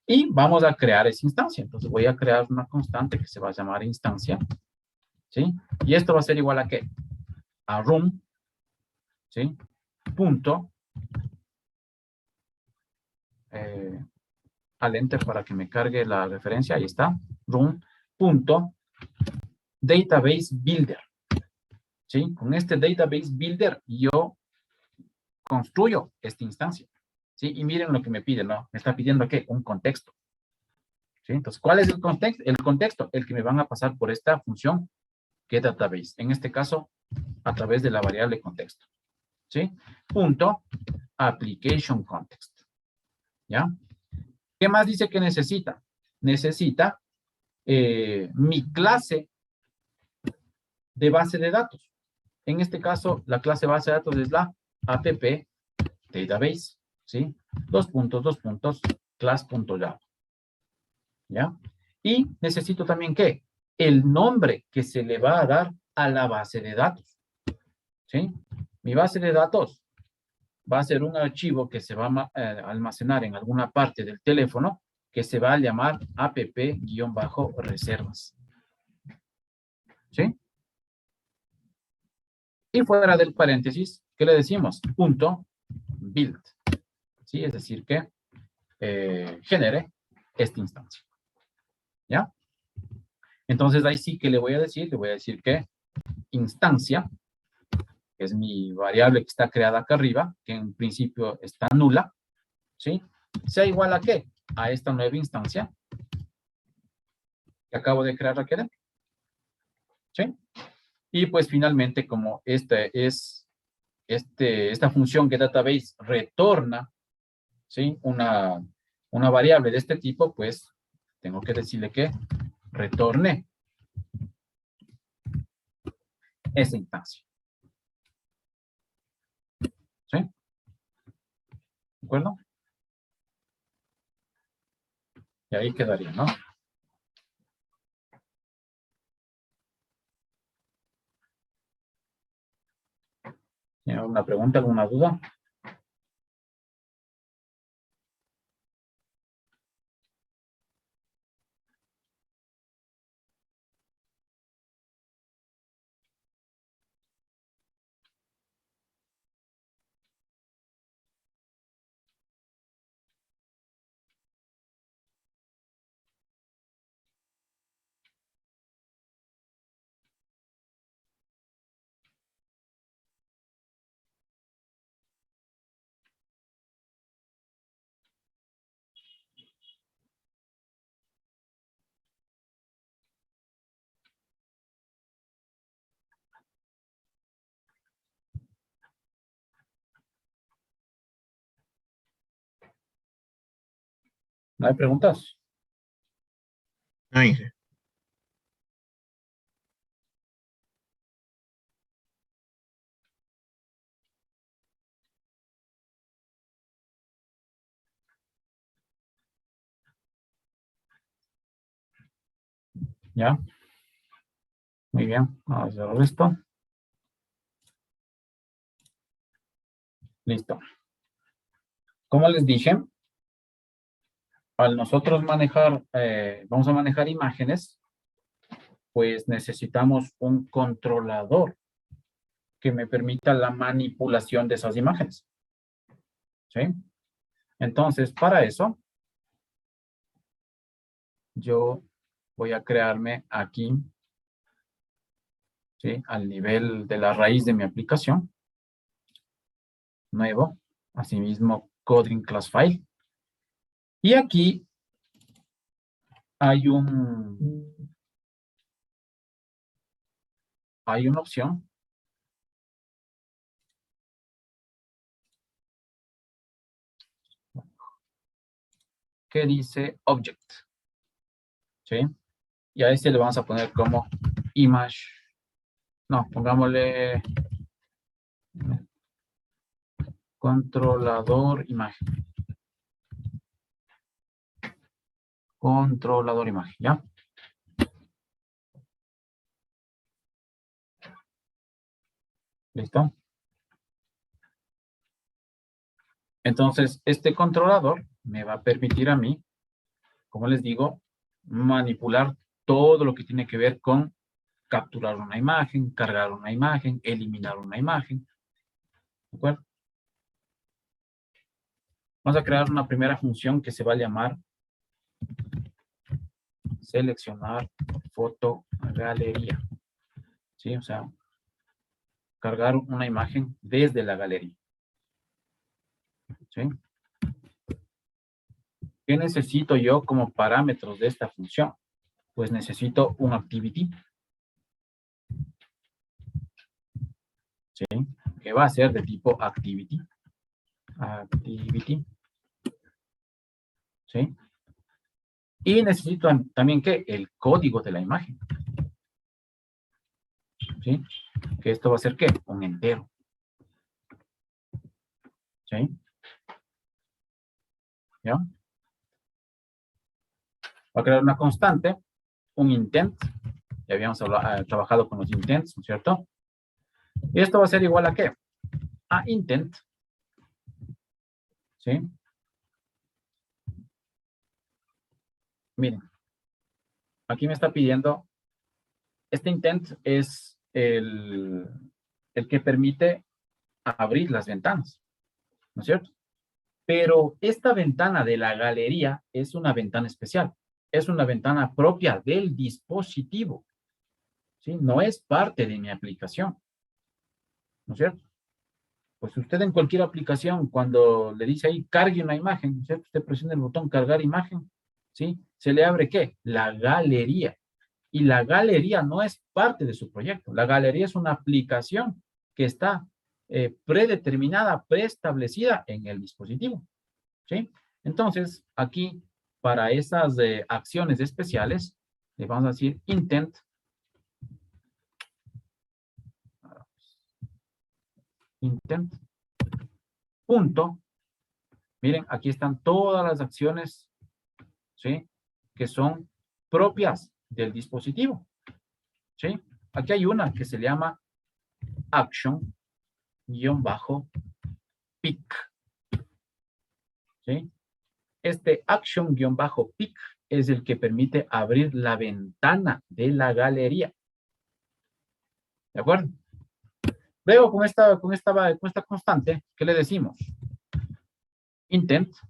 Y vamos a crear esa instancia. Entonces, voy a crear una constante que se va a llamar instancia. ¿Sí? Y esto va a ser igual a ¿qué? A room. ¿Sí? Punto. al enter para que me cargue la referencia. Ahí está. Room.database builder. ¿Sí? Con este database builder yo construyo esta instancia. ¿Sí? Y miren lo que me pide, ¿no? Me está pidiendo ¿qué? Un contexto. ¿Sí? Entonces, ¿cuál es el contexto? El contexto, el que me van a pasar por esta función getDatabase. En este caso, a través de la variable contexto. ¿Sí? Punto application context. ¿Ya? ¿Qué más dice que necesita? Necesita mi clase de base de datos. En este caso, la clase base de datos es la app database. ¿Sí? Class.java. ¿Ya? Y necesito también, ¿qué? El nombre que se le va a dar a la base de datos. ¿Sí? Mi base de datos va a ser un archivo que se va a almacenar en alguna parte del teléfono que se va a llamar app-reservas. ¿Sí? Y fuera del paréntesis, ¿qué le decimos? Punto build. ¿Sí? Es decir, que genere esta instancia. ¿Ya? Entonces, ahí sí que le voy a decir que instancia, que es mi variable que está creada acá arriba, que en principio está nula, ¿sí? Sea igual a ¿qué? A esta nueva instancia que acabo de crear aquí adentro. ¿Sí? Y pues finalmente, como esta función getDatabase retorna, ¿sí? Una variable de este tipo, pues tengo que decirle que retorne esa instancia. ¿Sí? ¿De acuerdo? Y ahí quedaría, ¿no? ¿Tiene alguna pregunta, alguna duda? ¿No hay preguntas? No, Inge. ¿Ya? Muy bien. Vamos a hacer esto. Listo. Como les dije, al nosotros manejar, vamos a manejar imágenes, pues necesitamos un controlador que me permita la manipulación de esas imágenes. ¿Sí? Entonces, para eso, yo voy a crearme aquí, ¿sí? Al nivel de la raíz de mi aplicación. Nuevo. Asimismo, coding class file. Y aquí hay una opción que dice object. ¿Sí? Y a este le vamos a poner como image. No, pongámosle controlador imagen. Controlador imagen, ¿ya? ¿Listo? Entonces, este controlador me va a permitir a mí, como les digo, manipular todo lo que tiene que ver con capturar una imagen, cargar una imagen, eliminar una imagen. ¿De acuerdo? Vamos a crear una primera función que se va a llamar seleccionar fotogalería. ¿Sí? O sea, cargar una imagen desde la galería. ¿Sí? ¿Qué necesito yo como parámetros de esta función? Pues necesito un activity. ¿Sí? Que va a ser de tipo activity. Activity. ¿Sí? Y necesito también, ¿qué? El código de la imagen. ¿Sí? Que esto va a ser, ¿qué? Un entero. ¿Sí? ¿Ya? Va a crear una constante, un intent. Ya habíamos trabajado con los intents, ¿no es cierto? Y esto va a ser igual a ¿qué? A intent. ¿Sí? Miren. Aquí me está pidiendo, este intent es el que permite abrir las ventanas, ¿no es cierto? Pero esta ventana de la galería es una ventana especial. Es una ventana propia del dispositivo. ¿Sí? No es parte de mi aplicación. ¿No es cierto? Pues usted en cualquier aplicación, cuando le dice ahí, cargue una imagen, ¿no es cierto? Usted presiona el botón cargar imagen, ¿sí? Se le abre, ¿qué? La galería. Y la galería no es parte de su proyecto. La galería es una aplicación que está predeterminada, preestablecida en el dispositivo. ¿Sí? Entonces, aquí, para esas acciones especiales, le vamos a decir intent. Intent. Punto. Miren, aquí están todas las acciones, ¿sí? Que son propias del dispositivo. ¿Sí? Aquí hay una que se llama action-pick. ¿Sí? Este action-pick es el que permite abrir la ventana de la galería. ¿De acuerdo? Luego con esta constante, ¿qué le decimos? Intent.type.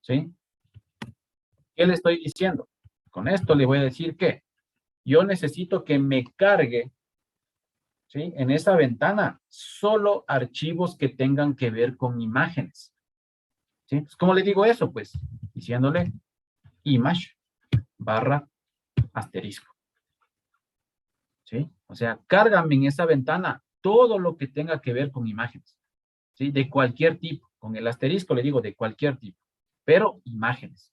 ¿Sí? ¿Qué le estoy diciendo? Con esto le voy a decir que yo necesito que me cargue, ¿sí? En esa ventana solo archivos que tengan que ver con imágenes. ¿Sí? ¿Cómo le digo eso? Pues diciéndole image barra asterisco. ¿Sí? O sea, cárgame en esa ventana todo lo que tenga que ver con imágenes. ¿Sí? De cualquier tipo. Con el asterisco le digo de cualquier tipo. Pero imágenes.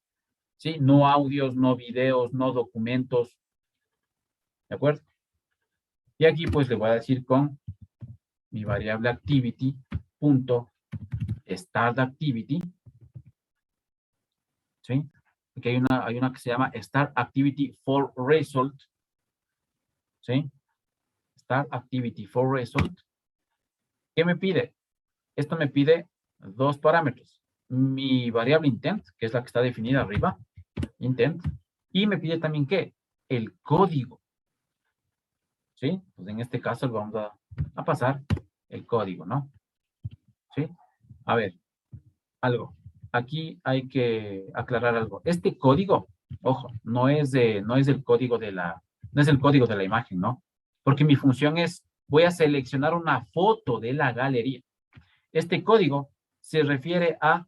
¿Sí? No audios, no videos, no documentos. ¿De acuerdo? Y aquí pues le voy a decir con mi variable activity punto start activity. ¿Sí? Aquí hay una que se llama start activity for result. ¿Sí? Start activity for result. ¿Qué me pide? Esto me pide dos parámetros. Mi variable intent, que es la que está definida arriba, intent, y me pide también ¿qué? El código. ¿Sí? Pues en este caso le vamos a pasar el código, ¿no? ¿Sí? A ver, algo. Aquí hay que aclarar algo. Este código, ojo, no es el código de la imagen, ¿no? Porque mi función es, voy a seleccionar una foto de la galería. Este código se refiere a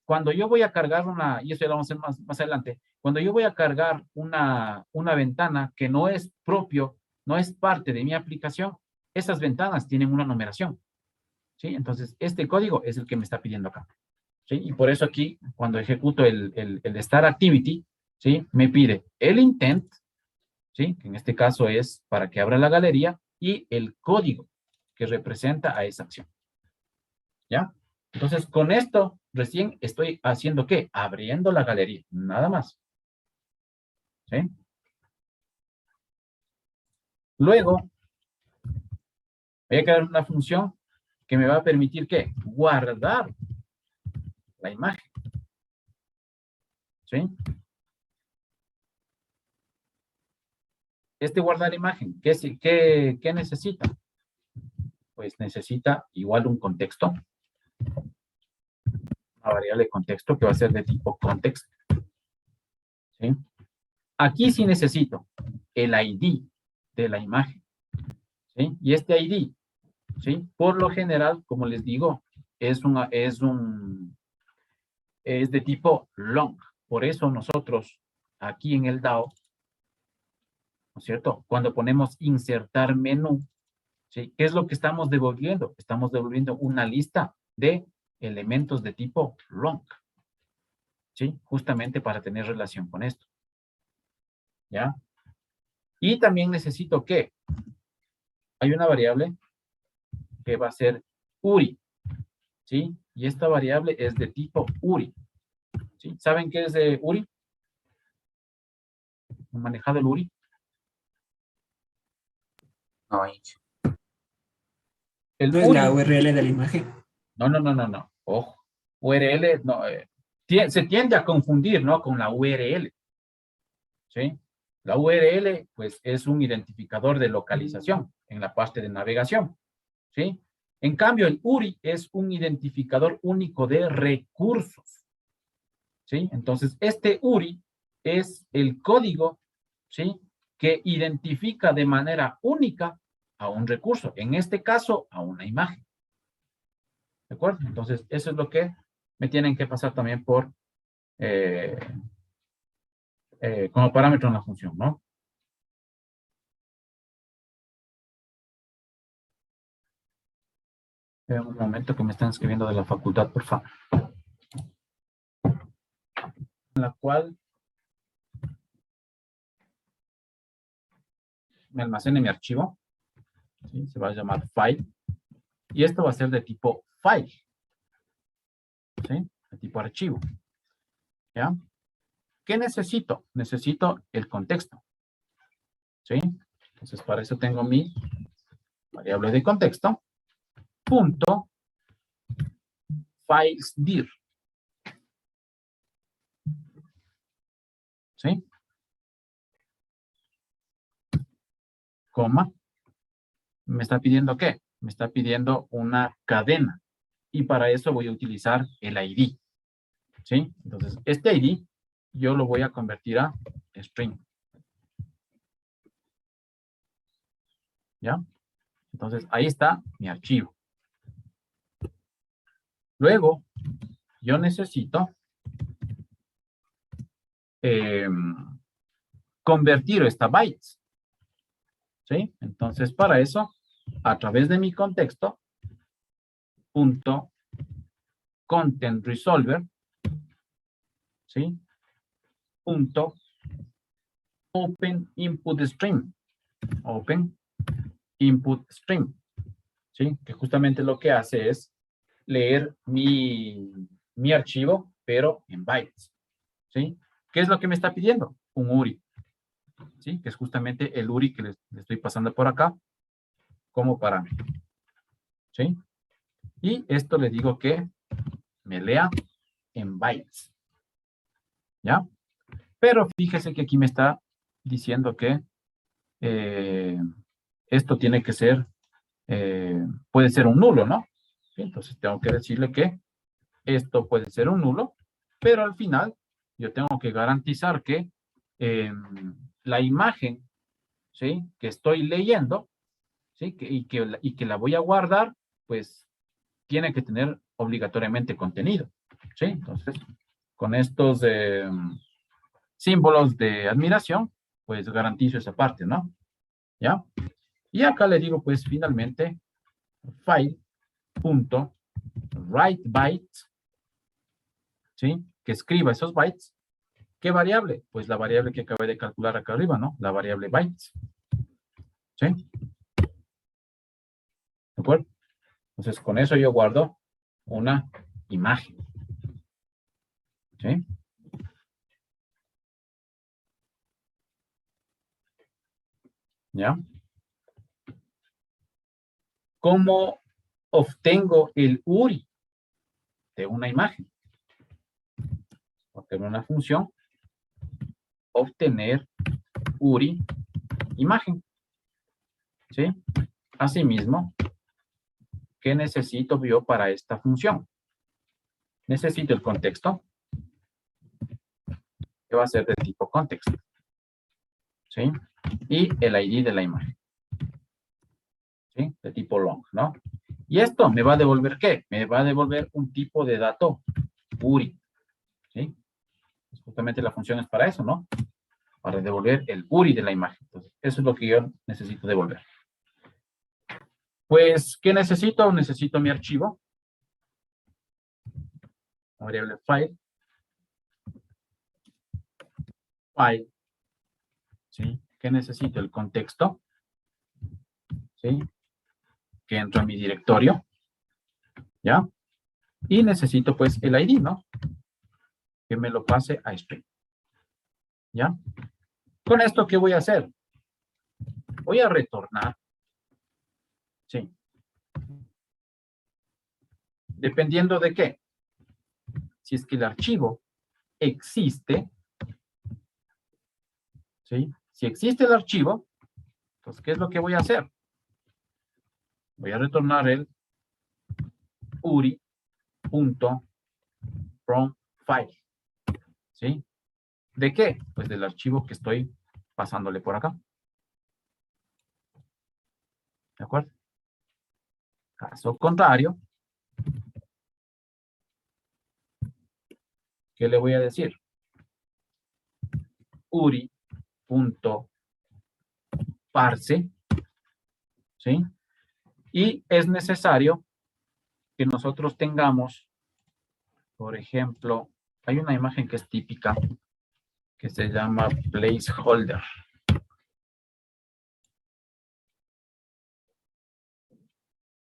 cuando yo voy a cargar y eso ya lo vamos a hacer más adelante, cuando yo voy a cargar una ventana que no es propio, no es parte de mi aplicación, esas ventanas tienen una numeración. ¿Sí? Entonces, este código es el que me está pidiendo acá. ¿Sí? Y por eso aquí, cuando ejecuto el start activity, ¿sí? Me pide el intent, ¿sí? Que en este caso es para que abra la galería, y el código que representa a esa acción. ¿Ya? Entonces, con esto recién estoy haciendo ¿qué? Abriendo la galería, nada más. ¿Sí? Luego, voy a crear una función que me va a permitir ¿qué? Guardar la imagen. ¿Sí? Este guardar imagen, ¿qué necesita? Pues necesita igual un contexto. Una variable de contexto que va a ser de tipo context. ¿Sí? Aquí sí necesito el ID de la imagen. ¿Sí? Y este ID, ¿sí? Por lo general, como les digo, es de tipo long. Por eso nosotros aquí en el DAO, ¿no es cierto? Cuando ponemos insertar menú, ¿sí? ¿Qué es lo que estamos devolviendo? Estamos devolviendo una lista de elementos de tipo long. ¿Sí? Justamente para tener relación con esto. ¿Ya? Y también necesito que hay una variable que va a ser URI. ¿Sí? Y esta variable es de tipo URI. ¿Sí? ¿Saben qué es de URI? ¿Han manejado el URI? No, El No es URI. la URL de la imagen. No. Ojo. URL, no, se tiende a confundir, ¿no? Con la URL. ¿Sí? La URL, pues, es un identificador de localización en la parte de navegación. ¿Sí? En cambio, el URI es un identificador único de recursos. ¿Sí? Entonces, este URI es el código, ¿sí? Que identifica de manera única a un recurso. En este caso, a una imagen. ¿De acuerdo? Entonces, eso es lo que me tienen que pasar también por como parámetro en la función, ¿no? Un momento que me están escribiendo de la facultad, por favor. En la cual me almacene mi archivo. ¿Sí? Se va a llamar file. Y esto va a ser de tipo file. ¿Sí? De tipo archivo. ¿Ya? ¿Qué necesito? Necesito el contexto. ¿Sí? Entonces, para eso tengo mi variable de contexto. Punto filesdir. ¿Sí? Coma. ¿Me está pidiendo qué? Me está pidiendo una cadena. Y para eso voy a utilizar el ID. ¿Sí? Entonces, este ID yo lo voy a convertir a string. ¿Ya? Entonces, ahí está mi archivo. Luego, yo necesito convertir esta bytes. ¿Sí? Entonces, para eso, a través de mi contexto, punto content resolver, ¿sí? Punto open input stream. Open input stream. ¿Sí? Que justamente lo que hace es leer mi archivo, pero en bytes. ¿Sí? ¿Qué es lo que me está pidiendo? Un URI. ¿Sí? Que es justamente el URI que les estoy pasando por acá como parámetro. ¿Sí? Y esto le digo que me lea en bytes. ¿Ya? Pero fíjese que aquí me está diciendo que esto tiene que ser, puede ser un nulo, ¿no? ¿Sí? Entonces tengo que decirle que esto puede ser un nulo, pero al final yo tengo que garantizar que la imagen, ¿sí? Que estoy leyendo, ¿sí? Y que la voy a guardar, pues tiene que tener obligatoriamente contenido, ¿sí? Entonces, con estos símbolos de admiración, pues garantizo esa parte, ¿no? ¿Ya? Y acá le digo, pues, finalmente, file.writeBytes, ¿sí? Que escriba esos bytes. ¿Qué variable? Pues la variable que acabé de calcular acá arriba, ¿no? La variable bytes. ¿Sí? ¿De acuerdo? Entonces, con eso yo guardo una imagen. ¿Sí? ¿Ya? ¿Cómo obtengo el URI de una imagen? Obtener una función, obtener URI imagen. ¿Sí? Asimismo, ¿qué necesito yo para esta función? necesito el contexto, que va a ser de tipo context, ¿sí? Y el ID de la imagen, ¿sí? De tipo long, ¿no? Y esto me va a devolver, ¿qué? Me va a devolver un tipo de dato URI, ¿sí? Pues justamente la función es para eso, ¿no? Para devolver el URI de la imagen. Entonces, eso es lo que yo necesito devolver. Pues, ¿qué necesito? Necesito mi archivo. Variable file. File. ¿Sí? ¿Qué necesito? El contexto. ¿Sí? Que entro a mi directorio. ¿Ya? Y necesito, pues, el ID, ¿no? Que me lo pase a string. ¿Ya? Con esto, ¿qué voy a hacer? Voy a retornar. Sí. Dependiendo de qué. Si es que el archivo existe. ¿Sí? Si existe el archivo, entonces, ¿qué es lo que voy a hacer? Voy a retornar el uri.fromFile. ¿Sí? ¿De qué? Pues del archivo que estoy pasándole por acá. ¿De acuerdo? Caso contrario, ¿qué le voy a decir? uri.parse. ¿Sí? Y es necesario que nosotros tengamos, por ejemplo, hay una imagen que es típica, que se llama placeholder.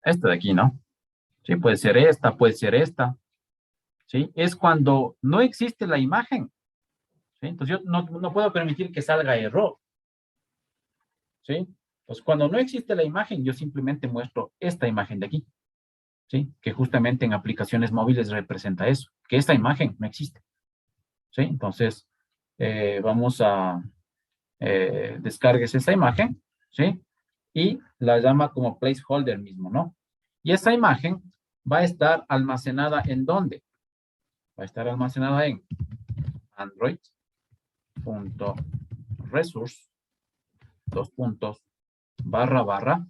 Esta de aquí, ¿no? Sí, puede ser esta, puede ser esta. ¿Sí? Es cuando no existe la imagen. ¿Sí? Entonces yo no puedo permitir que salga error. ¿Sí? Pues cuando no existe la imagen, yo simplemente muestro esta imagen de aquí. ¿Sí? Que justamente en aplicaciones móviles representa eso, que esta imagen no existe. ¿Sí? Entonces, vamos a descargues esta imagen, ¿sí? Y la llama como placeholder mismo, ¿no? Y esa imagen va a estar almacenada ¿en dónde? Va a estar almacenada en android.resource, //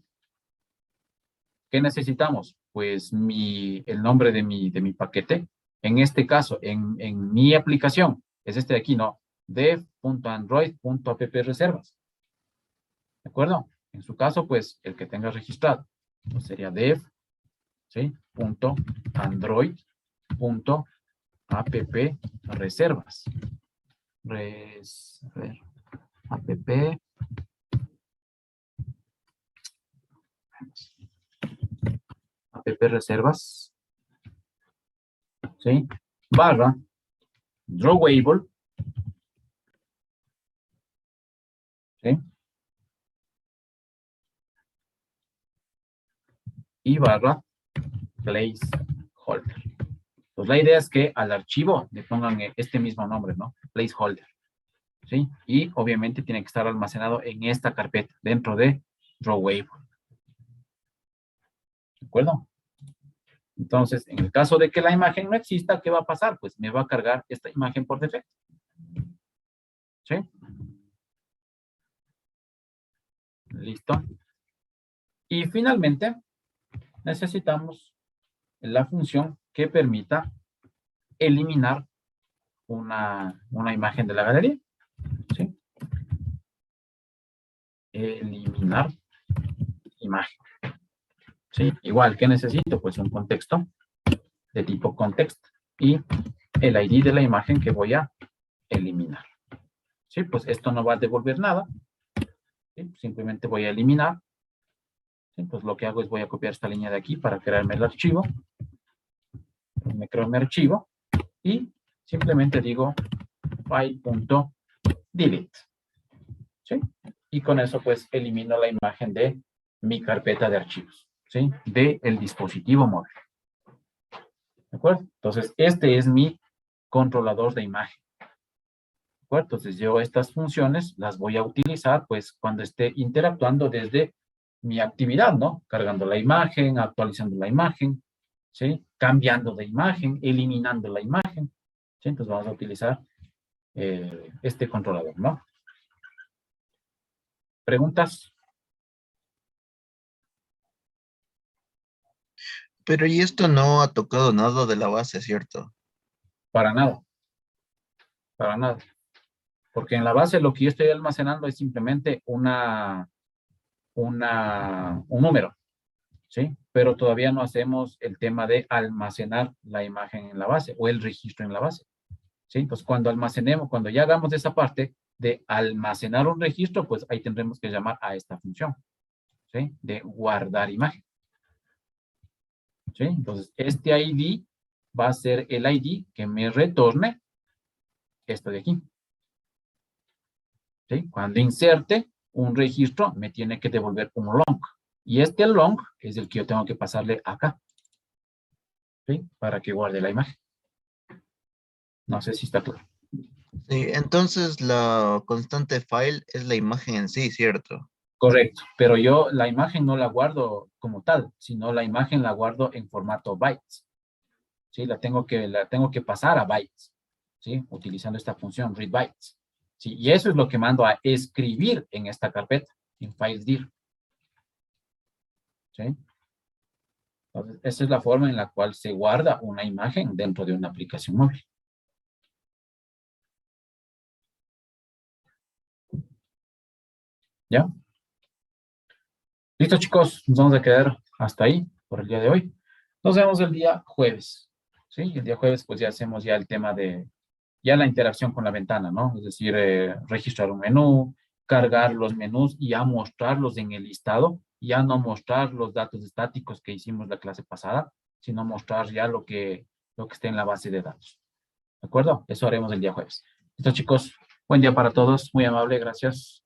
¿Qué necesitamos? Pues el nombre de mi paquete. En este caso, en mi aplicación, es este de aquí, ¿no? dev.android.app-reservas. ¿De acuerdo? En su caso, pues, el que tenga registrado. Pues sería dev, ¿sí? .android.app-reservas. app-reservas. ¿Sí? Barra drawable. ¿Sí? Y barra placeholder. Pues la idea es que al archivo le pongan este mismo nombre, ¿no? Placeholder. ¿Sí? Y obviamente tiene que estar almacenado en esta carpeta, dentro de drawable. ¿De acuerdo? Entonces, en el caso de que la imagen no exista, ¿qué va a pasar? Pues me va a cargar esta imagen por defecto. ¿Sí? Listo. Y finalmente, necesitamos la función que permita eliminar una imagen de la galería. ¿Sí? Eliminar imagen. ¿Sí? Igual, ¿qué necesito? Pues un contexto de tipo context y el ID de la imagen que voy a eliminar. ¿Sí? Pues esto no va a devolver nada. ¿Sí? Simplemente voy a eliminar. ¿Sí? Pues lo que hago es voy a copiar esta línea de aquí para crearme el archivo. Me creo mi archivo y simplemente digo file.delete. ¿Sí? Y con eso pues elimino la imagen de mi carpeta de archivos. ¿Sí? Del dispositivo móvil. ¿De acuerdo? Entonces, este es mi controlador de imagen. ¿De acuerdo? Entonces, yo estas funciones las voy a utilizar, pues, cuando esté interactuando desde mi actividad, ¿no? Cargando la imagen, actualizando la imagen, ¿sí? cambiando de imagen, eliminando la imagen. ¿Sí? Entonces vamos a utilizar este controlador, ¿no? ¿Preguntas? Pero y esto no ha tocado nada de la base, ¿cierto? Para nada. Para nada. Porque en la base lo que yo estoy almacenando es simplemente un número, ¿sí? Pero todavía no hacemos el tema de almacenar la imagen en la base o el registro en la base, ¿sí? Entonces, cuando almacenemos, cuando ya hagamos esa parte de almacenar un registro, pues ahí tendremos que llamar a esta función, ¿sí? De guardar imagen, ¿sí? Entonces, este ID va a ser el ID que me retorne esto de aquí. ¿Sí? Cuando inserte un registro, me tiene que devolver un long. Y este long es el que yo tengo que pasarle acá. ¿Sí? Para que guarde la imagen. No sé si está claro. Sí, entonces la constante file es la imagen en sí, ¿cierto? Correcto. Pero yo la imagen no la guardo como tal, sino la imagen la guardo en formato bytes. ¿Sí? La tengo que pasar a bytes. ¿Sí? Utilizando esta función read bytes. ¿Sí? Y eso es lo que mando a escribir en esta carpeta, en filesdir. ¿Sí? Entonces, esa es la forma en la cual se guarda una imagen dentro de una aplicación móvil. ¿Ya? Listo, chicos. Nos vamos a quedar hasta ahí por el día de hoy. Nos vemos el día jueves. ¿Sí? El día jueves, pues ya hacemos ya el tema de ya la interacción con la ventana, ¿no? Es decir, registrar un menú, cargar los menús y ya mostrarlos en el listado, ya no mostrar los datos estáticos que hicimos la clase pasada, sino mostrar ya lo que esté en la base de datos. ¿De acuerdo? Eso haremos el día jueves. Listo, chicos. Buen día para todos. Muy amable. Gracias.